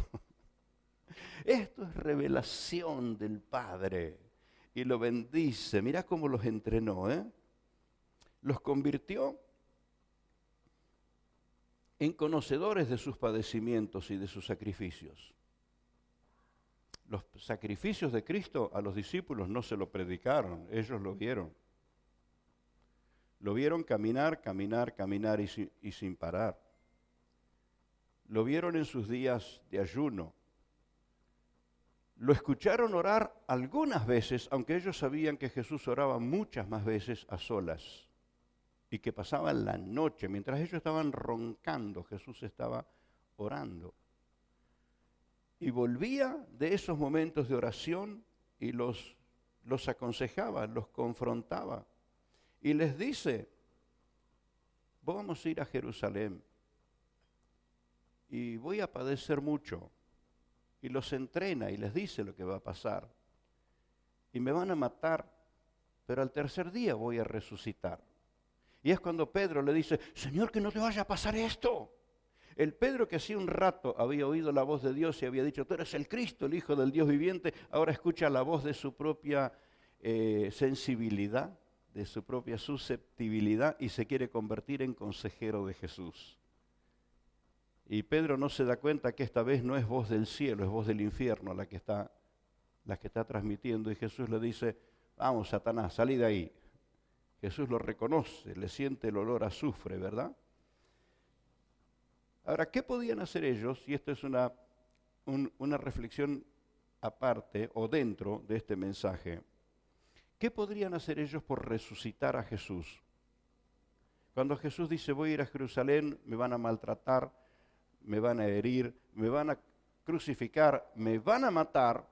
Esto es revelación del Padre. Y lo bendice. Mirá cómo los entrenó, ¿eh? Los convirtió en conocedores de sus padecimientos y de sus sacrificios. Los sacrificios de Cristo a los discípulos no se lo predicaron, ellos lo vieron. Lo vieron caminar, caminar, caminar y sin parar. Lo vieron en sus días de ayuno. Lo escucharon orar algunas veces, aunque ellos sabían que Jesús oraba muchas más veces a solas y que pasaba la noche. Mientras ellos estaban roncando, Jesús estaba orando. Y volvía de esos momentos de oración y los aconsejaba, los confrontaba. Y les dice, vamos a ir a Jerusalén y voy a padecer mucho. Y los entrena y les dice lo que va a pasar. Y me van a matar, pero al tercer día voy a resucitar. Y es cuando Pedro le dice, Señor, que no te vaya a pasar esto. El Pedro que hacía un rato había oído la voz de Dios y había dicho, tú eres el Cristo, el Hijo del Dios viviente, ahora escucha la voz de su propia sensibilidad, de su propia susceptibilidad y se quiere convertir en consejero de Jesús. Y Pedro no se da cuenta que esta vez no es voz del cielo, es voz del infierno la que está transmitiendo. Y Jesús le dice, vamos, Satanás, salí de ahí. Jesús lo reconoce, le siente el olor a azufre, ¿verdad? Ahora, ¿qué podían hacer ellos? Y esto es una reflexión aparte o dentro de este mensaje. ¿Qué podrían hacer ellos por resucitar a Jesús? Cuando Jesús dice, voy a ir a Jerusalén, me van a maltratar, me van a herir, me van a crucificar, me van a matar.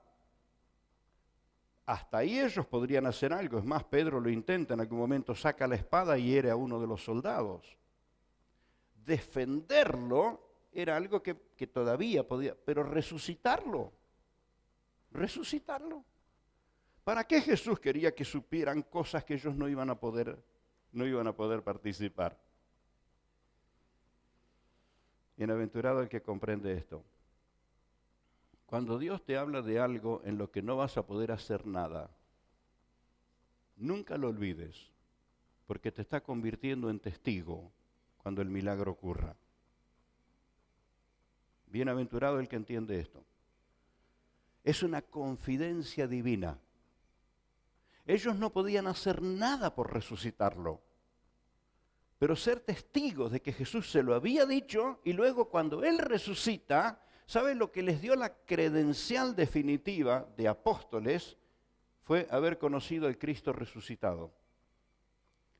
Hasta ahí ellos podrían hacer algo. Es más, Pedro lo intenta en algún momento, saca la espada y hiere a uno de los soldados. Defenderlo era algo que todavía podía, pero resucitarlo. ¿Para qué Jesús quería que supieran cosas que ellos no iban a poder participar? Bienaventurado el que comprende esto. Cuando Dios te habla de algo en lo que no vas a poder hacer nada, nunca lo olvides, porque te está convirtiendo en testigo cuando el milagro ocurra. Bienaventurado el que entiende esto. Es una confidencia divina. Ellos no podían hacer nada por resucitarlo, pero ser testigos de que Jesús se lo había dicho y luego cuando Él resucita, ¿sabe lo que les dio la credencial definitiva de apóstoles? Fue haber conocido al Cristo resucitado.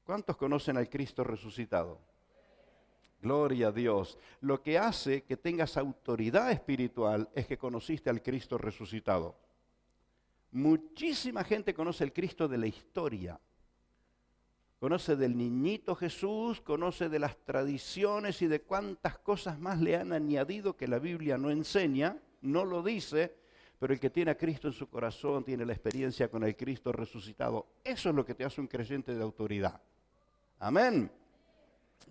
¿Cuántos conocen al Cristo resucitado? Gloria a Dios. Lo que hace que tengas autoridad espiritual es que conociste al Cristo resucitado. Muchísima gente conoce el Cristo de la historia. Conoce del niñito Jesús, conoce de las tradiciones y de cuántas cosas más le han añadido que la Biblia no enseña, no lo dice, pero el que tiene a Cristo en su corazón tiene la experiencia con el Cristo resucitado. Eso es lo que te hace un creyente de autoridad. Amén.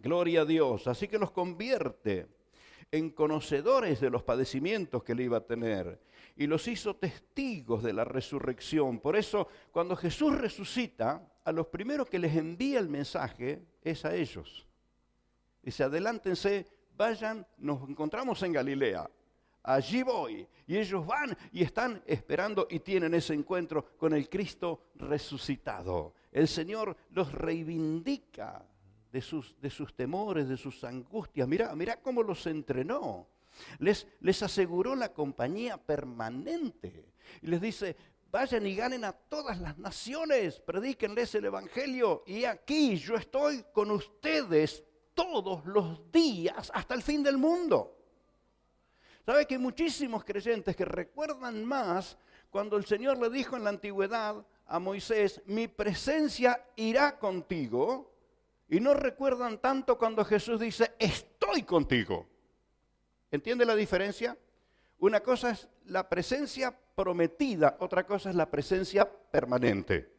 Gloria a Dios. Así que los convierte en conocedores de los padecimientos que le iba a tener y los hizo testigos de la resurrección. Por eso, cuando Jesús resucita, a los primeros que les envía el mensaje es a ellos. Dice, adelántense, vayan, nos encontramos en Galilea. Allí voy. Y ellos van y están esperando y tienen ese encuentro con el Cristo resucitado. El Señor los reivindica de sus temores, de sus angustias. Mirá cómo los entrenó. Les aseguró la compañía permanente. Y les dice, vayan y ganen a todas las naciones, predíquenles el Evangelio. Y aquí yo estoy con ustedes todos los días hasta el fin del mundo. ¿Sabe que hay muchísimos creyentes que recuerdan más cuando el Señor le dijo en la antigüedad a Moisés, mi presencia irá contigo? Y no recuerdan tanto cuando Jesús dice, estoy contigo. ¿Entiende la diferencia? Una cosa es la presencia prometida, otra cosa es la presencia permanente.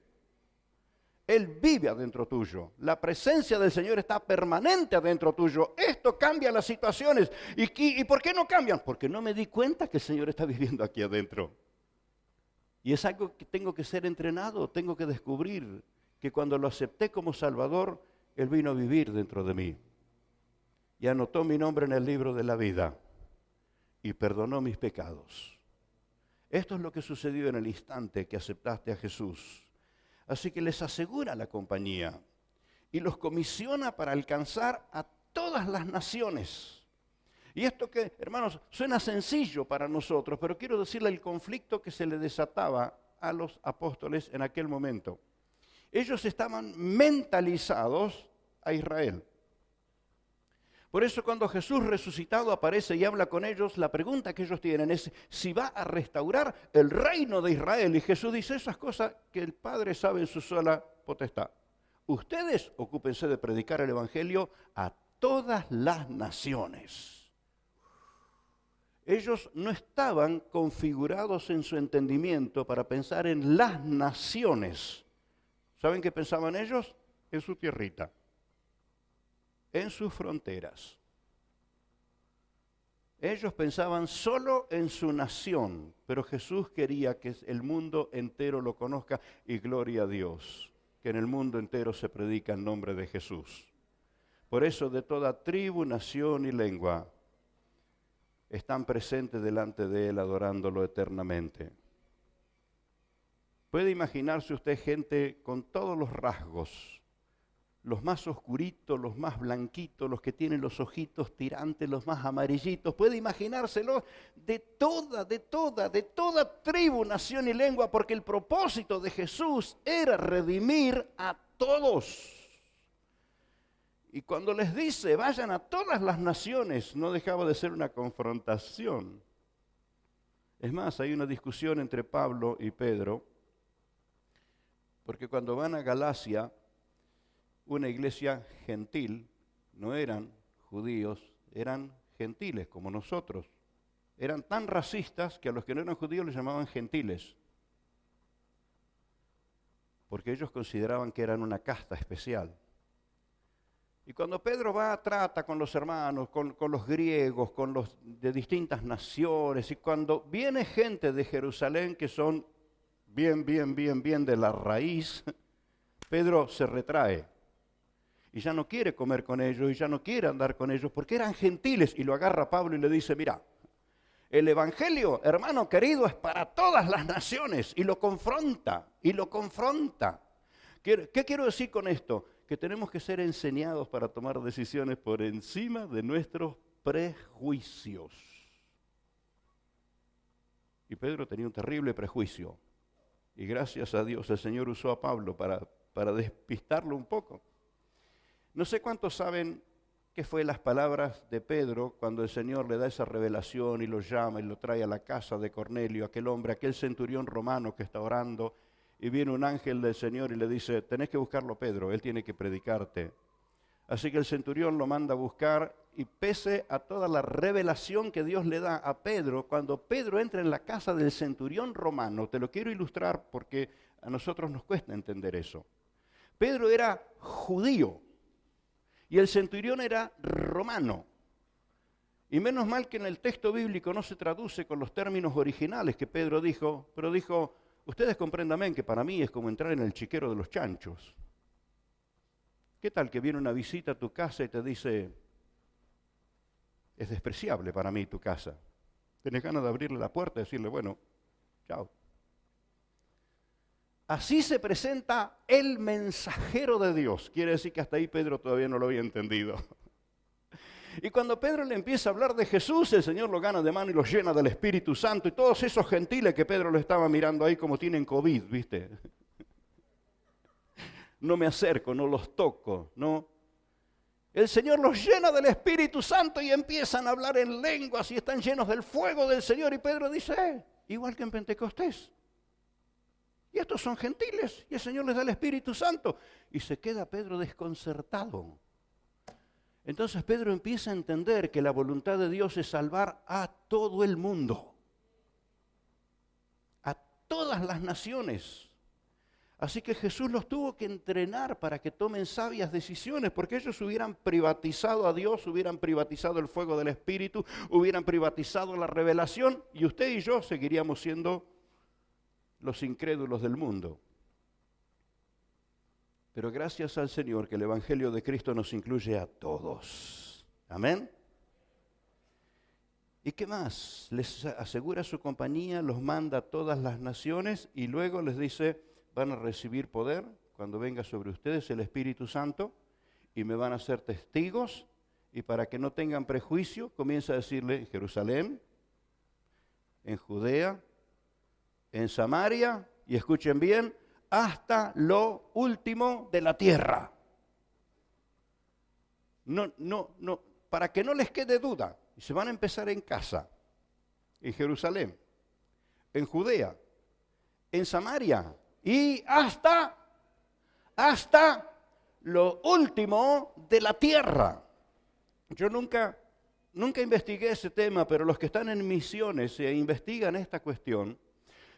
Él vive adentro tuyo. La presencia del Señor está permanente adentro tuyo. Esto cambia las situaciones. ¿Y por qué no cambian? Porque no me di cuenta que el Señor está viviendo aquí adentro. Y es algo que tengo que ser entrenado, tengo que descubrir que cuando lo acepté como Salvador, Él vino a vivir dentro de mí. Y anotó mi nombre en el libro de la vida. Y perdonó mis pecados. Esto es lo que sucedió en el instante que aceptaste a Jesús. Así que les asegura la compañía y los comisiona para alcanzar a todas las naciones. Y esto que, hermanos, suena sencillo para nosotros, pero quiero decirle el conflicto que se le desataba a los apóstoles en aquel momento. Ellos estaban mentalizados a Israel. Por eso cuando Jesús resucitado aparece y habla con ellos, la pregunta que ellos tienen es si va a restaurar el reino de Israel. Y Jesús dice esas cosas que el Padre sabe en su sola potestad. Ustedes ocúpense de predicar el Evangelio a todas las naciones. Ellos no estaban configurados en su entendimiento para pensar en las naciones. ¿Saben qué pensaban ellos? En su tierrita, en sus fronteras. Ellos pensaban solo en su nación, pero Jesús quería que el mundo entero lo conozca y gloria a Dios, que en el mundo entero se predica el nombre de Jesús. Por eso de toda tribu, nación y lengua están presentes delante de Él adorándolo eternamente. Puede imaginarse usted gente con todos los rasgos, los más oscuritos, los más blanquitos, los que tienen los ojitos tirantes, los más amarillitos. Puede imaginárselo de toda tribu, nación y lengua, porque el propósito de Jesús era redimir a todos. Y cuando les dice, vayan a todas las naciones, no dejaba de ser una confrontación. Es más, hay una discusión entre Pablo y Pedro, porque cuando van a Galacia, una iglesia gentil, no eran judíos, eran gentiles como nosotros. Eran tan racistas que a los que no eran judíos les llamaban gentiles, porque ellos consideraban que eran una casta especial. Y cuando Pedro trata con los hermanos, con los griegos, con los de distintas naciones, y cuando viene gente de Jerusalén que son bien de la raíz, Pedro se retrae. Y ya no quiere comer con ellos, y ya no quiere andar con ellos, porque eran gentiles. Y lo agarra Pablo y le dice, mira, el Evangelio, hermano querido, es para todas las naciones. Y lo confronta. ¿Qué quiero decir con esto? Que tenemos que ser enseñados para tomar decisiones por encima de nuestros prejuicios. Y Pedro tenía un terrible prejuicio. Y gracias a Dios el Señor usó a Pablo para despistarlo un poco. No sé cuántos saben qué fue las palabras de Pedro cuando el Señor le da esa revelación y lo llama y lo trae a la casa de Cornelio, aquel hombre, aquel centurión romano que está orando. Y viene un ángel del Señor y le dice, tenés que buscarlo, Pedro, él tiene que predicarte. Así que el centurión lo manda a buscar y pese a toda la revelación que Dios le da a Pedro, cuando Pedro entra en la casa del centurión romano, te lo quiero ilustrar porque a nosotros nos cuesta entender eso. Pedro era judío y el centurión era romano. Y menos mal que en el texto bíblico no se traduce con los términos originales que Pedro dijo, pero dijo, ustedes comprendan que para mí es como entrar en el chiquero de los chanchos. ¿Qué tal que viene una visita a tu casa y te dice, es despreciable para mí tu casa? Tenés ganas de abrirle la puerta y decirle, bueno, chao. Así se presenta el mensajero de Dios. Quiere decir que hasta ahí Pedro todavía no lo había entendido. Y cuando Pedro le empieza a hablar de Jesús, el Señor lo gana de mano y lo llena del Espíritu Santo. Y todos esos gentiles que Pedro lo estaba mirando ahí como tienen COVID, ¿viste? No me acerco, no los toco, ¿no? El Señor los llena del Espíritu Santo y empiezan a hablar en lenguas y están llenos del fuego del Señor. Y Pedro dice, igual que en Pentecostés. Y estos son gentiles y el Señor les da el Espíritu Santo. Y se queda Pedro desconcertado. Entonces Pedro empieza a entender que la voluntad de Dios es salvar a todo el mundo, a todas las naciones. Así que Jesús los tuvo que entrenar para que tomen sabias decisiones, porque ellos hubieran privatizado a Dios, hubieran privatizado el fuego del Espíritu, hubieran privatizado la revelación, y usted y yo seguiríamos siendo los incrédulos del mundo. Pero gracias al Señor que el Evangelio de Cristo nos incluye a todos. Amén. ¿Y qué más? Les asegura su compañía, los manda a todas las naciones y luego les dice, van a recibir poder cuando venga sobre ustedes el Espíritu Santo y me van a ser testigos Y para que no tengan prejuicio, comienza a decirle en Jerusalén, en Judea, en Samaria, y escuchen bien, hasta lo último de la tierra. No, para que no les quede duda, y se van a empezar en casa, en Jerusalén, en Judea, en Samaria, y hasta lo último de la tierra. Yo nunca investigué ese tema, pero los que están en misiones e investigan esta cuestión,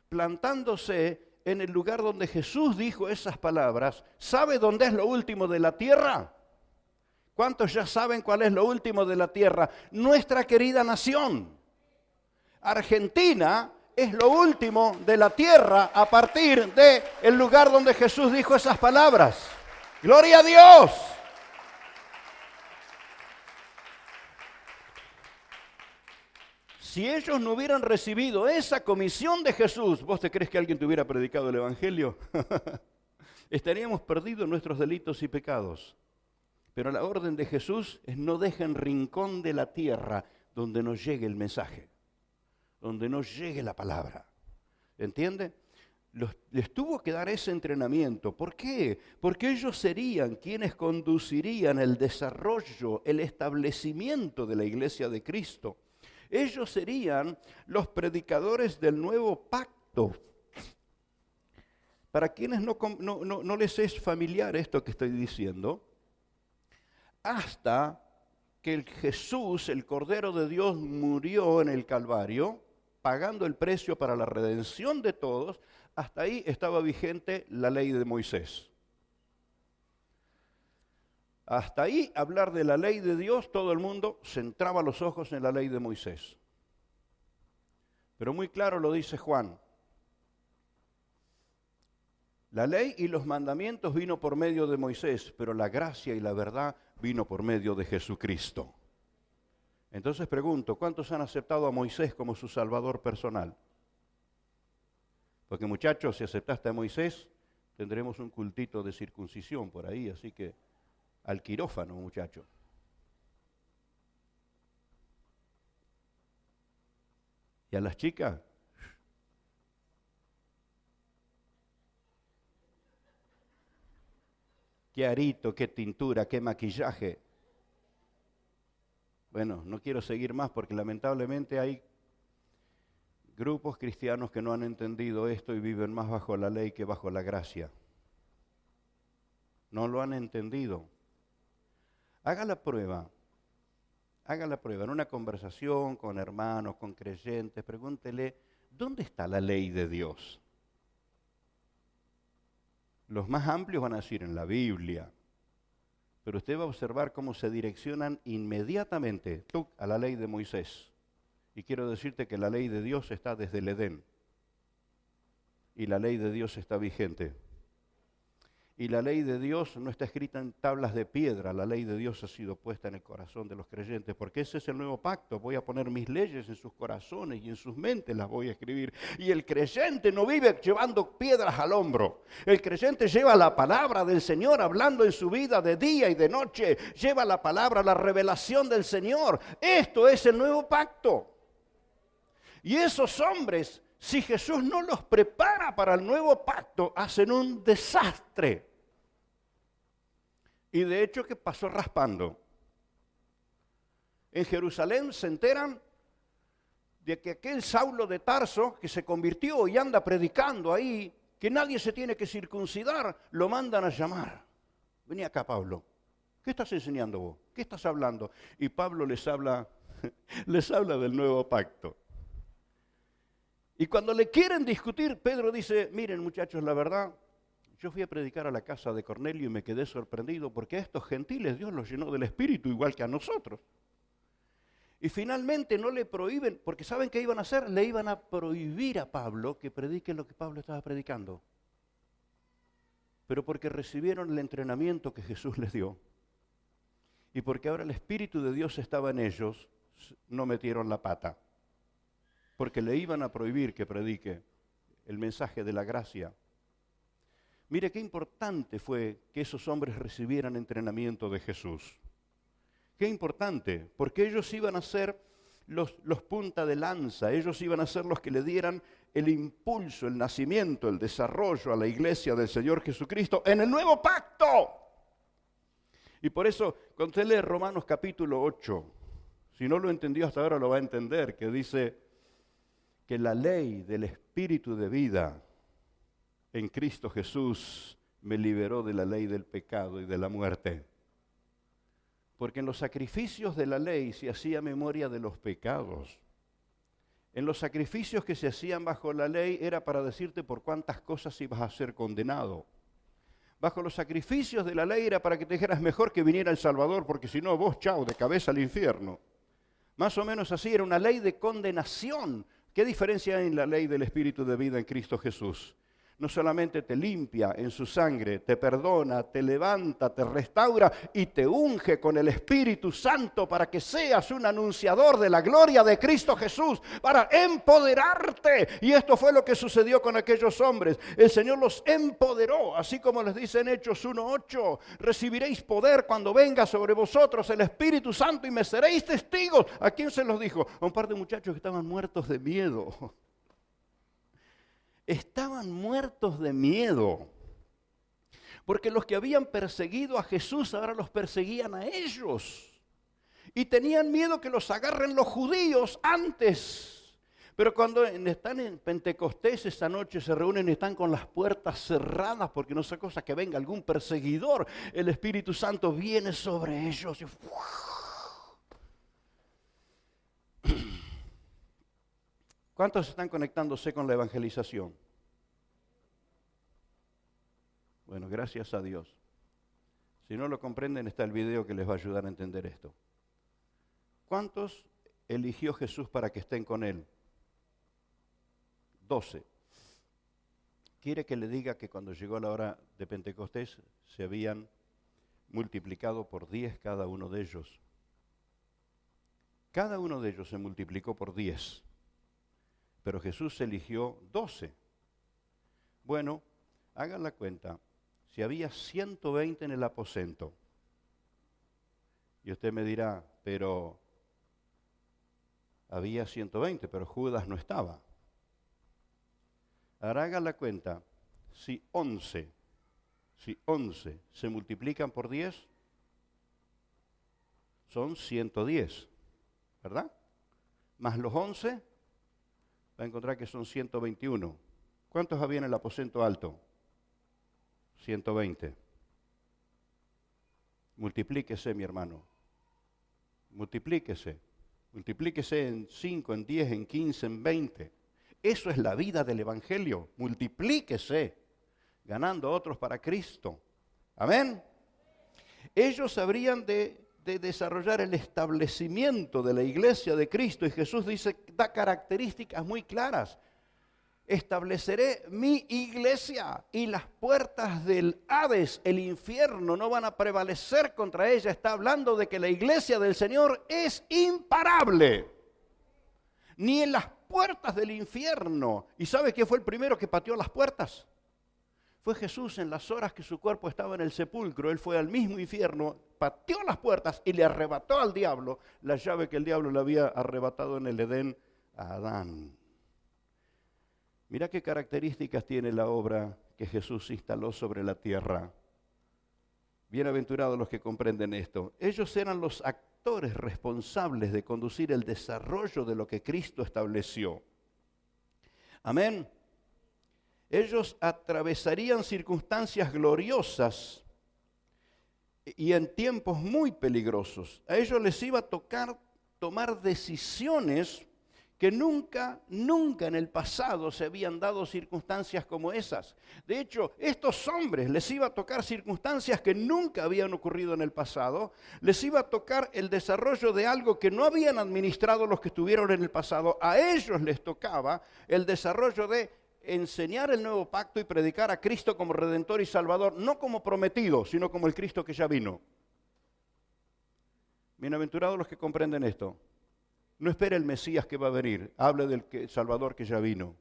plantándose en el lugar donde Jesús dijo esas palabras, ¿sabe dónde es lo último de la tierra? ¿Cuántos ya saben cuál es lo último de la tierra? Nuestra querida nación. Argentina es lo último de la tierra a partir del lugar donde Jesús dijo esas palabras. ¡Gloria a Dios! Si ellos no hubieran recibido esa comisión de Jesús, ¿vos te crees que alguien te hubiera predicado el Evangelio? Estaríamos perdidos en nuestros delitos y pecados. Pero la orden de Jesús es no dejen rincón de la tierra donde no llegue el mensaje, donde no llegue la palabra. ¿Entiende? Les tuvo que dar ese entrenamiento. ¿Por qué? Porque ellos serían quienes conducirían el desarrollo, el establecimiento de la iglesia de Cristo. Ellos serían los predicadores del nuevo pacto. Para quienes no les es familiar esto que estoy diciendo, hasta que Jesús, el Cordero de Dios, murió en el Calvario, pagando el precio para la redención de todos, hasta ahí estaba vigente la ley de Moisés. Hasta ahí, hablar de la ley de Dios, todo el mundo centraba los ojos en la ley de Moisés. Pero muy claro lo dice Juan. La ley y los mandamientos vino por medio de Moisés, pero la gracia y la verdad vino por medio de Jesucristo. Entonces pregunto, ¿cuántos han aceptado a Moisés como su salvador personal? Porque muchachos, si aceptaste a Moisés, tendremos un cultito de circuncisión por ahí, así que al quirófano, muchacho. ¿Y a las chicas? Qué arito, qué tintura, qué maquillaje. Bueno, no quiero seguir más porque lamentablemente hay grupos cristianos que no han entendido esto y viven más bajo la ley que bajo la gracia. No lo han entendido. Haga la prueba en una conversación con hermanos, con creyentes, pregúntele, ¿dónde está la ley de Dios? Los más amplios van a decir en la Biblia, pero usted va a observar cómo se direccionan inmediatamente a la ley de Moisés. Y quiero decirte que la ley de Dios está desde el Edén, y la ley de Dios está vigente. Y la ley de Dios no está escrita en tablas de piedra, la ley de Dios ha sido puesta en el corazón de los creyentes, porque ese es el nuevo pacto. Voy a poner mis leyes en sus corazones y en sus mentes las voy a escribir. Y el creyente no vive llevando piedras al hombro. El creyente lleva la palabra del Señor hablando en su vida de día y de noche. Lleva la palabra, la revelación del Señor. Esto es el nuevo pacto. Y esos hombres, si Jesús no los prepara para el nuevo pacto, hacen un desastre. Y de hecho, ¿qué pasó raspando? En Jerusalén se enteran de que aquel Saulo de Tarso, que se convirtió y anda predicando ahí, que nadie se tiene que circuncidar, lo mandan a llamar. Vení acá, Pablo. ¿Qué estás enseñando vos? ¿Qué estás hablando? Y Pablo les habla del nuevo pacto. Y cuando le quieren discutir, Pedro dice, miren muchachos, la verdad, yo fui a predicar a la casa de Cornelio y me quedé sorprendido porque a estos gentiles Dios los llenó del Espíritu igual que a nosotros. Y finalmente no le prohíben, porque ¿saben qué iban a hacer? Le iban a prohibir a Pablo que predique lo que Pablo estaba predicando. Pero porque recibieron el entrenamiento que Jesús les dio. Y porque ahora el Espíritu de Dios estaba en ellos, no metieron la pata. Porque le iban a prohibir que predique el mensaje de la gracia. Mire qué importante fue que esos hombres recibieran entrenamiento de Jesús. Qué importante, porque ellos iban a ser los punta de lanza, ellos iban a ser los que le dieran el impulso, el nacimiento, el desarrollo a la iglesia del Señor Jesucristo en el nuevo pacto. Y por eso, cuando usted lee Romanos capítulo 8, si no lo entendió hasta ahora lo va a entender, que dice que la ley del Espíritu de vida en Cristo Jesús me liberó de la ley del pecado y de la muerte. Porque en los sacrificios de la ley se hacía memoria de los pecados. En los sacrificios que se hacían bajo la ley era para decirte por cuántas cosas ibas a ser condenado. Bajo los sacrificios de la ley era para que te dijeras mejor que viniera el Salvador, porque si no vos, chao, de cabeza al infierno. Más o menos así, era una ley de condenación. ¿Qué diferencia hay en la ley del Espíritu de vida en Cristo Jesús? No solamente te limpia en su sangre, te perdona, te levanta, te restaura y te unge con el Espíritu Santo para que seas un anunciador de la gloria de Cristo Jesús, para empoderarte. Y esto fue lo que sucedió con aquellos hombres. El Señor los empoderó, así como les dice en Hechos 1:8, recibiréis poder cuando venga sobre vosotros el Espíritu Santo y me seréis testigos. ¿A quién se los dijo? A un par de muchachos que estaban muertos de miedo. Estaban muertos de miedo, porque los que habían perseguido a Jesús ahora los perseguían a ellos, y tenían miedo que los agarren los judíos antes. Pero cuando están en Pentecostés esa noche se reúnen y están con las puertas cerradas, porque no sea cosa que venga algún perseguidor, el Espíritu Santo viene sobre ellos y ¿cuántos están conectándose con la evangelización? Bueno, gracias a Dios. Si no lo comprenden, está el video que les va a ayudar a entender esto. ¿Cuántos eligió Jesús para que estén con Él? 12. ¿Quiere que le diga que cuando llegó la hora de Pentecostés se habían multiplicado por 10 cada uno de ellos? Cada uno de ellos se multiplicó por 10. Pero Jesús eligió 12. Bueno, hagan la cuenta. Si había 120 en el aposento, y usted me dirá, pero había 120, pero Judas no estaba. Ahora hagan la cuenta. Si 11 se multiplican por 10, son 110, ¿verdad? Más los 11, va a encontrar que son 121. ¿Cuántos había en el aposento alto? 120. Multiplíquese, mi hermano. Multiplíquese. Multiplíquese en 5, en 10, en 15, en 20. Eso es la vida del Evangelio. Multiplíquese, ganando a otros para Cristo. Amén. Ellos habrían de desarrollar el establecimiento de la iglesia de Cristo, y Jesús dice, da características muy claras. Estableceré mi iglesia y las puertas del Hades, el infierno, no van a prevalecer contra ella. Está hablando de que la iglesia del Señor es imparable. Ni en las puertas del infierno. ¿Y sabe quién fue el primero que pateó las puertas? Fue Jesús. En las horas que su cuerpo estaba en el sepulcro, Él fue al mismo infierno, pateó las puertas y le arrebató al diablo la llave que el diablo le había arrebatado en el Edén a Adán. Mira qué características tiene la obra que Jesús instaló sobre la tierra. Bienaventurados los que comprenden esto. Ellos eran los actores responsables de conducir el desarrollo de lo que Cristo estableció. Amén. Ellos atravesarían circunstancias gloriosas y en tiempos muy peligrosos. A ellos les iba a tocar tomar decisiones que nunca en el pasado se habían dado circunstancias como esas. De hecho, estos hombres les iba a tocar circunstancias que nunca habían ocurrido en el pasado. Les iba a tocar el desarrollo de algo que no habían administrado los que estuvieron en el pasado. A ellos les tocaba el desarrollo de enseñar el nuevo pacto y predicar a Cristo como Redentor y Salvador, no como prometido, sino como el Cristo que ya vino. Bienaventurados los que comprenden esto. No espere el Mesías que va a venir, hable del Salvador que ya vino.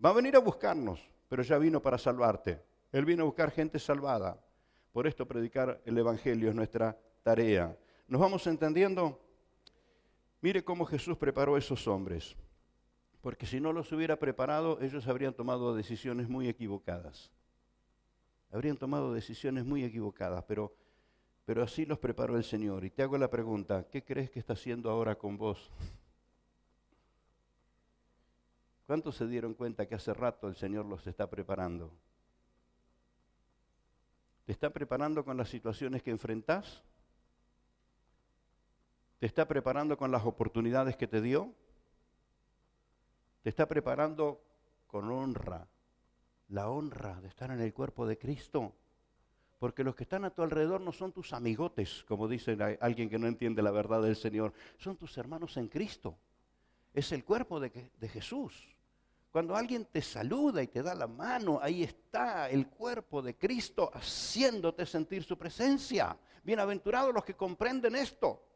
Va a venir a buscarnos, pero ya vino para salvarte. Él vino a buscar gente salvada. Por esto predicar el Evangelio es nuestra tarea. ¿Nos vamos entendiendo? Mire cómo Jesús preparó a esos hombres. Porque si no los hubiera preparado, ellos habrían tomado decisiones muy equivocadas. Habrían tomado decisiones muy equivocadas, pero así los preparó el Señor. Y te hago la pregunta, ¿qué crees que está haciendo ahora con vos? ¿Cuántos se dieron cuenta que hace rato el Señor los está preparando? ¿Te está preparando con las situaciones que enfrentás? ¿Te está preparando con las oportunidades que te dio? ¿Te está preparando con honra? La honra de estar en el cuerpo de Cristo. Porque los que están a tu alrededor no son tus amigotes, como dice alguien que no entiende la verdad del Señor. Son tus hermanos en Cristo. Es el cuerpo de Jesús. Cuando alguien te saluda y te da la mano, ahí está el cuerpo de Cristo haciéndote sentir su presencia. Bienaventurados los que comprenden esto.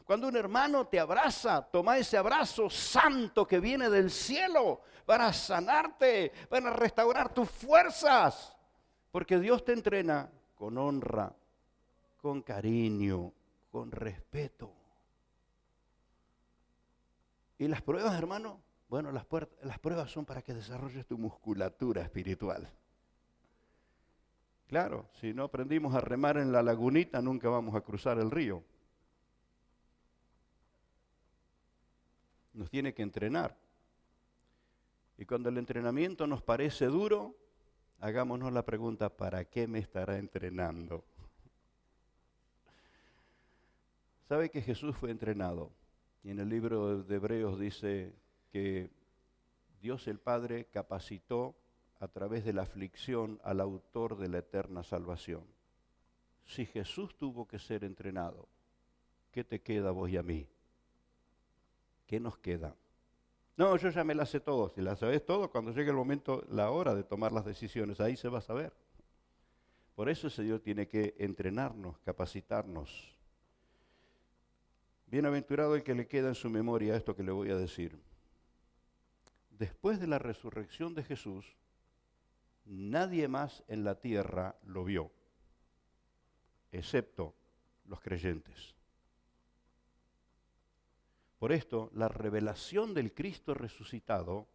Cuando un hermano te abraza, toma ese abrazo santo que viene del cielo para sanarte, para restaurar tus fuerzas. Porque Dios te entrena con honra, con cariño, con respeto. ¿Y las pruebas, hermano? Bueno, las pruebas son para que desarrolles tu musculatura espiritual. Claro, si no aprendimos a remar en la lagunita, nunca vamos a cruzar el río. Nos tiene que entrenar. Y cuando el entrenamiento nos parece duro, hagámonos la pregunta, ¿para qué me estará entrenando? ¿Sabe que Jesús fue entrenado? Y en el libro de Hebreos dice que Dios el Padre capacitó a través de la aflicción al autor de la eterna salvación. Si Jesús tuvo que ser entrenado, ¿qué te queda a vos y a mí? ¿Qué nos queda? No, yo ya me las sé todo. Si las sabes todo, cuando llegue el momento, la hora de tomar las decisiones, ahí se va a saber. Por eso el Señor tiene que entrenarnos, capacitarnos. Bienaventurado el que le queda en su memoria esto que le voy a decir. Después de la resurrección de Jesús, nadie más en la tierra lo vio, excepto los creyentes. Por esto, la revelación del Cristo resucitado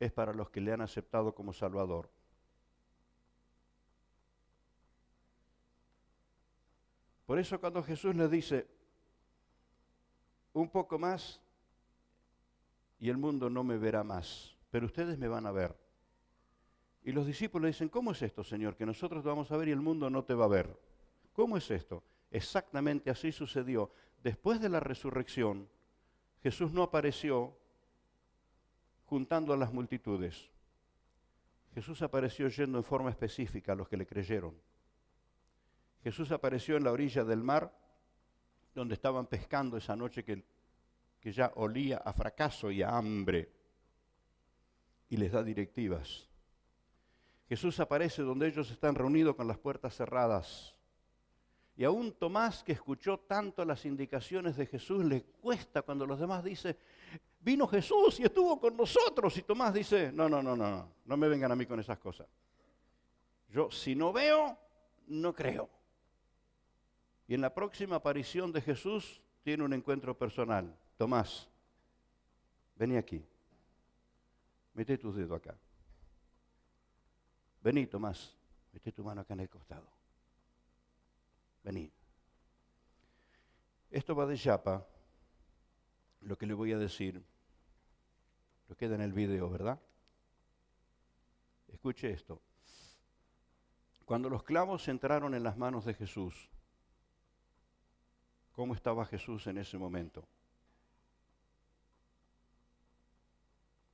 es para los que le han aceptado como Salvador. Por eso cuando Jesús les dice, un poco más y el mundo no me verá más, pero ustedes me van a ver. Y los discípulos dicen, ¿cómo es esto, Señor? Que nosotros te vamos a ver y el mundo no te va a ver. ¿Cómo es esto? Exactamente así sucedió. Después de la resurrección, Jesús no apareció juntando a las multitudes. Jesús apareció yendo en forma específica a los que le creyeron. Jesús apareció en la orilla del mar, donde estaban pescando esa noche que ya olía a fracaso y a hambre, y les da directivas. Jesús aparece donde ellos están reunidos con las puertas cerradas. Y aún Tomás, que escuchó tanto las indicaciones de Jesús, le cuesta cuando los demás dicen, vino Jesús y estuvo con nosotros. Y Tomás dice, no me vengan a mí con esas cosas. Yo, si no veo, no creo. Y en la próxima aparición de Jesús, tiene un encuentro personal. Tomás, vení aquí. Mete tus dedos acá. Vení, Tomás, mete tu mano acá en el costado. Vení. Esto va de chapa, lo que le voy a decir. Lo queda en el video, ¿verdad? Escuche esto. Cuando los clavos entraron en las manos de Jesús, ¿cómo estaba Jesús en ese momento?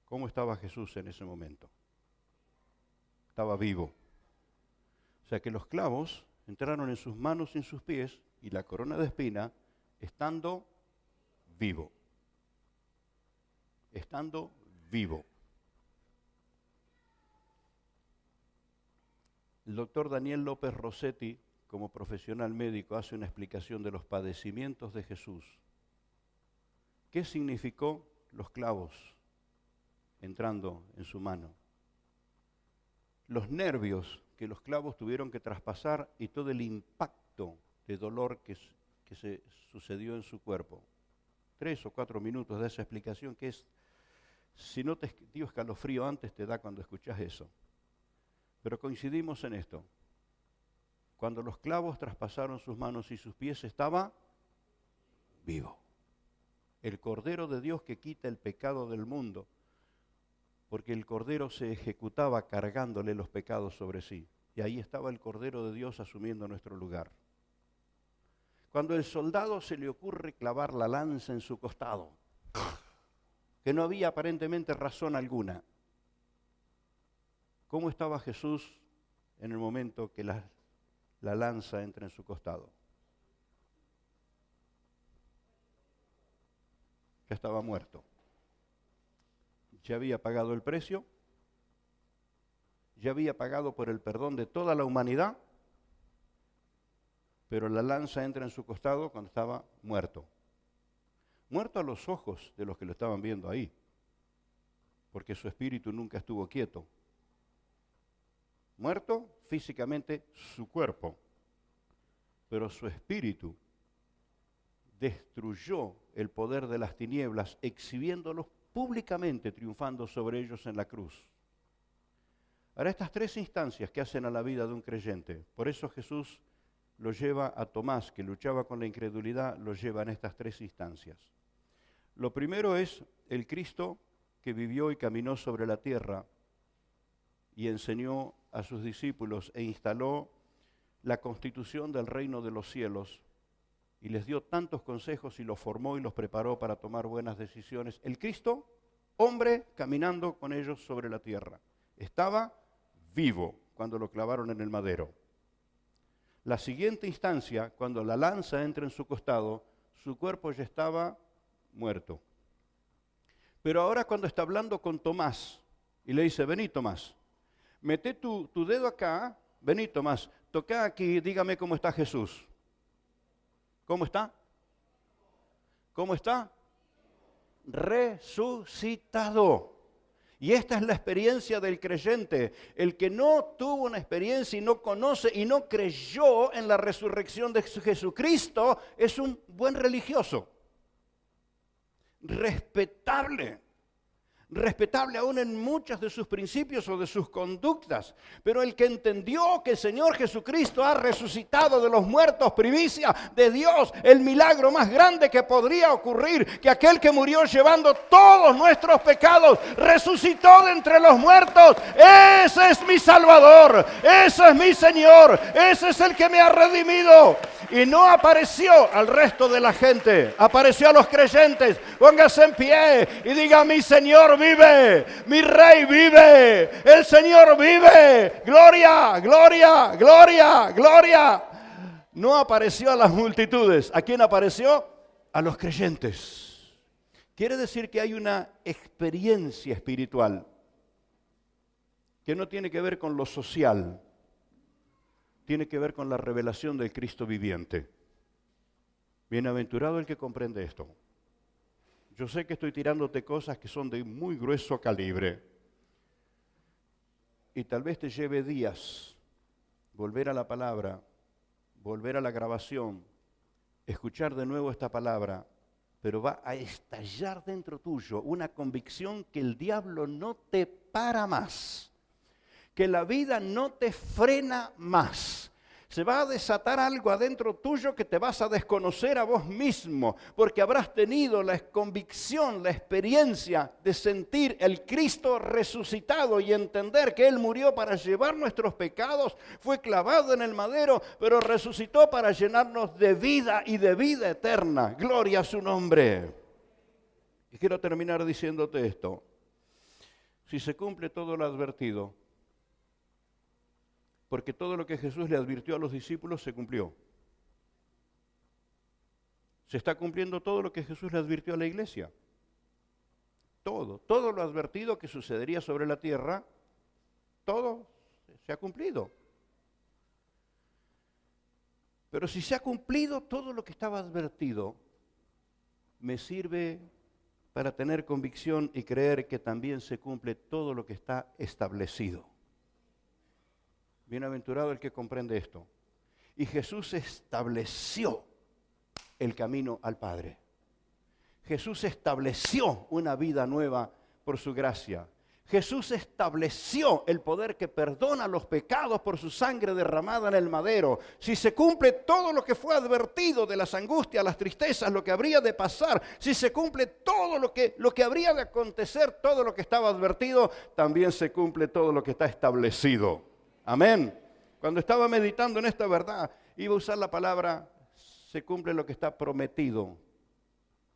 ¿Cómo estaba Jesús en ese momento? Estaba vivo. O sea que los clavos entraron en sus manos y en sus pies, y la corona de espina, estando vivo. Estando vivo. El doctor Daniel López Rossetti, como profesional médico, hace una explicación de los padecimientos de Jesús. ¿Qué significó los clavos entrando en su mano? Los nervios que los clavos tuvieron que traspasar y todo el impacto de dolor que que se sucedió en su cuerpo. 3 o 4 minutos de esa explicación que es, si no te dio escalofrío antes, te da cuando escuchas eso. Pero coincidimos en esto. Cuando los clavos traspasaron sus manos y sus pies, estaba vivo. El Cordero de Dios que quita el pecado del mundo, porque el Cordero se ejecutaba cargándole los pecados sobre sí. Y ahí estaba el Cordero de Dios asumiendo nuestro lugar. Cuando el soldado se le ocurre clavar la lanza en su costado, que no había aparentemente razón alguna, ¿cómo estaba Jesús en el momento que la lanza entra en su costado? Ya estaba muerto. Ya había pagado el precio, ya había pagado por el perdón de toda la humanidad, pero la lanza entra en su costado cuando estaba muerto. Muerto a los ojos de los que lo estaban viendo ahí, porque su espíritu nunca estuvo quieto. Muerto físicamente su cuerpo, pero su espíritu destruyó el poder de las tinieblas, exhibiéndolos públicamente, triunfando sobre ellos en la cruz. Ahora, estas 3 instancias que hacen a la vida de un creyente, por eso Jesús lo lleva a Tomás, que luchaba con la incredulidad, lo lleva en estas 3 instancias. Lo primero es el Cristo que vivió y caminó sobre la tierra y enseñó a sus discípulos e instaló la constitución del reino de los cielos y les dio tantos consejos y los formó y los preparó para tomar buenas decisiones. El Cristo, hombre, caminando con ellos sobre la tierra. Estaba vivo cuando lo clavaron en el madero. La siguiente instancia, cuando la lanza entra en su costado, su cuerpo ya estaba muerto. Pero ahora cuando está hablando con Tomás y le dice, vení Tomás, mete tu dedo acá, vení Tomás, toca aquí, dígame cómo está Jesús. ¿Cómo está? ¿Cómo está? Resucitado. Y esta es la experiencia del creyente. El que no tuvo una experiencia y no conoce y no creyó en la resurrección de Jesucristo es un buen religioso. Respetable aún en muchos de sus principios o de sus conductas. Pero el que entendió que el Señor Jesucristo ha resucitado de los muertos, primicia de Dios, el milagro más grande que podría ocurrir, que aquel que murió llevando todos nuestros pecados, resucitó de entre los muertos. Ese es mi Salvador, ese es mi Señor, ese es el que me ha redimido. Y no apareció al resto de la gente, apareció a los creyentes. Póngase en pie y diga, mi Señor vive, mi Rey vive, el Señor vive. Gloria, gloria, gloria, gloria. No apareció a las multitudes. ¿A quién apareció? A los creyentes. Quiere decir que hay una experiencia espiritual que no tiene que ver con lo social. Tiene que ver con la revelación del Cristo viviente. Bienaventurado el que comprende esto. Yo sé que estoy tirándote cosas que son de muy grueso calibre. Y tal vez te lleve días volver a la palabra, volver a la grabación, escuchar de nuevo esta palabra, pero va a estallar dentro tuyo una convicción que el diablo no te para más. Que la vida no te frena más. Se va a desatar algo adentro tuyo que te vas a desconocer a vos mismo, porque habrás tenido la convicción, la experiencia de sentir el Cristo resucitado y entender que Él murió para llevar nuestros pecados, fue clavado en el madero, pero resucitó para llenarnos de vida y de vida eterna. Gloria a su nombre. Y quiero terminar diciéndote esto. Si se cumple todo lo advertido, porque todo lo que Jesús le advirtió a los discípulos se cumplió. Se está cumpliendo todo lo que Jesús le advirtió a la iglesia. Todo lo advertido que sucedería sobre la tierra, todo se ha cumplido. Pero si se ha cumplido todo lo que estaba advertido, me sirve para tener convicción y creer que también se cumple todo lo que está establecido. Bienaventurado el que comprende esto. Y Jesús estableció el camino al Padre. Jesús estableció una vida nueva por su gracia. Jesús estableció el poder que perdona los pecados por su sangre derramada en el madero. Si se cumple todo lo que fue advertido de las angustias, las tristezas, lo que habría de pasar, si se cumple todo lo que habría de acontecer, todo lo que estaba advertido, también se cumple todo lo que está establecido. Amén. Cuando estaba meditando en esta verdad, iba a usar la palabra, se cumple lo que está prometido.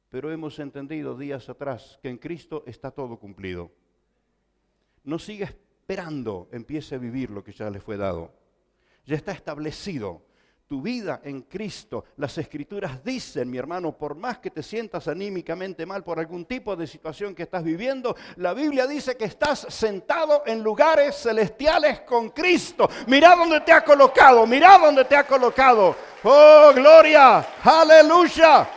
Pero hemos entendido días atrás que en Cristo está todo cumplido. No siga esperando, empiece a vivir lo que ya le fue dado. Ya está establecido tu vida en Cristo. Las Escrituras dicen, mi hermano, por más que te sientas anímicamente mal por algún tipo de situación que estás viviendo, la Biblia dice que estás sentado en lugares celestiales con Cristo. Mirá dónde te ha colocado, mirá dónde te ha colocado. ¡Oh, gloria! ¡Aleluya!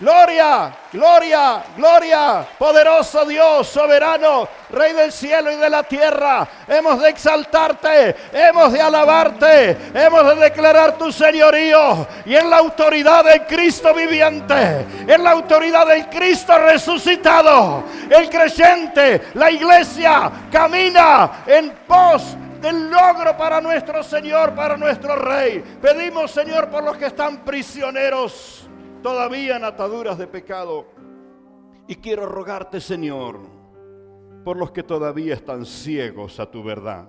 Gloria, gloria, gloria, poderoso Dios, soberano, Rey del cielo y de la tierra. Hemos de exaltarte, hemos de alabarte, hemos de declarar tu señorío. Y en la autoridad del Cristo viviente, en la autoridad del Cristo resucitado, el creyente, la iglesia, camina en pos del logro para nuestro Señor, para nuestro Rey. Pedimos, Señor, por los que están prisioneros todavía en ataduras de pecado. Y quiero rogarte, Señor, por los que todavía están ciegos a tu verdad.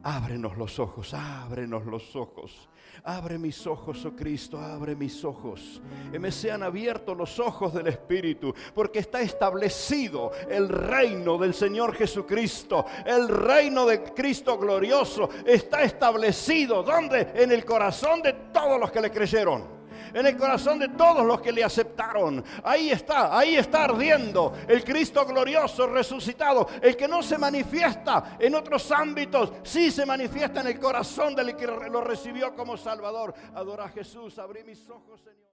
Ábrenos los ojos, ábrenos los ojos. Abre mis ojos, oh Cristo, abre mis ojos. Que me sean abiertos los ojos del Espíritu, porque está establecido el reino del Señor Jesucristo. El reino de Cristo glorioso está establecido. ¿Dónde? En el corazón de todos los que le creyeron. En el corazón de todos los que le aceptaron. Ahí está ardiendo el Cristo glorioso resucitado. El que no se manifiesta en otros ámbitos, sí se manifiesta en el corazón del que lo recibió como Salvador. Adora a Jesús, abrí mis ojos, Señor.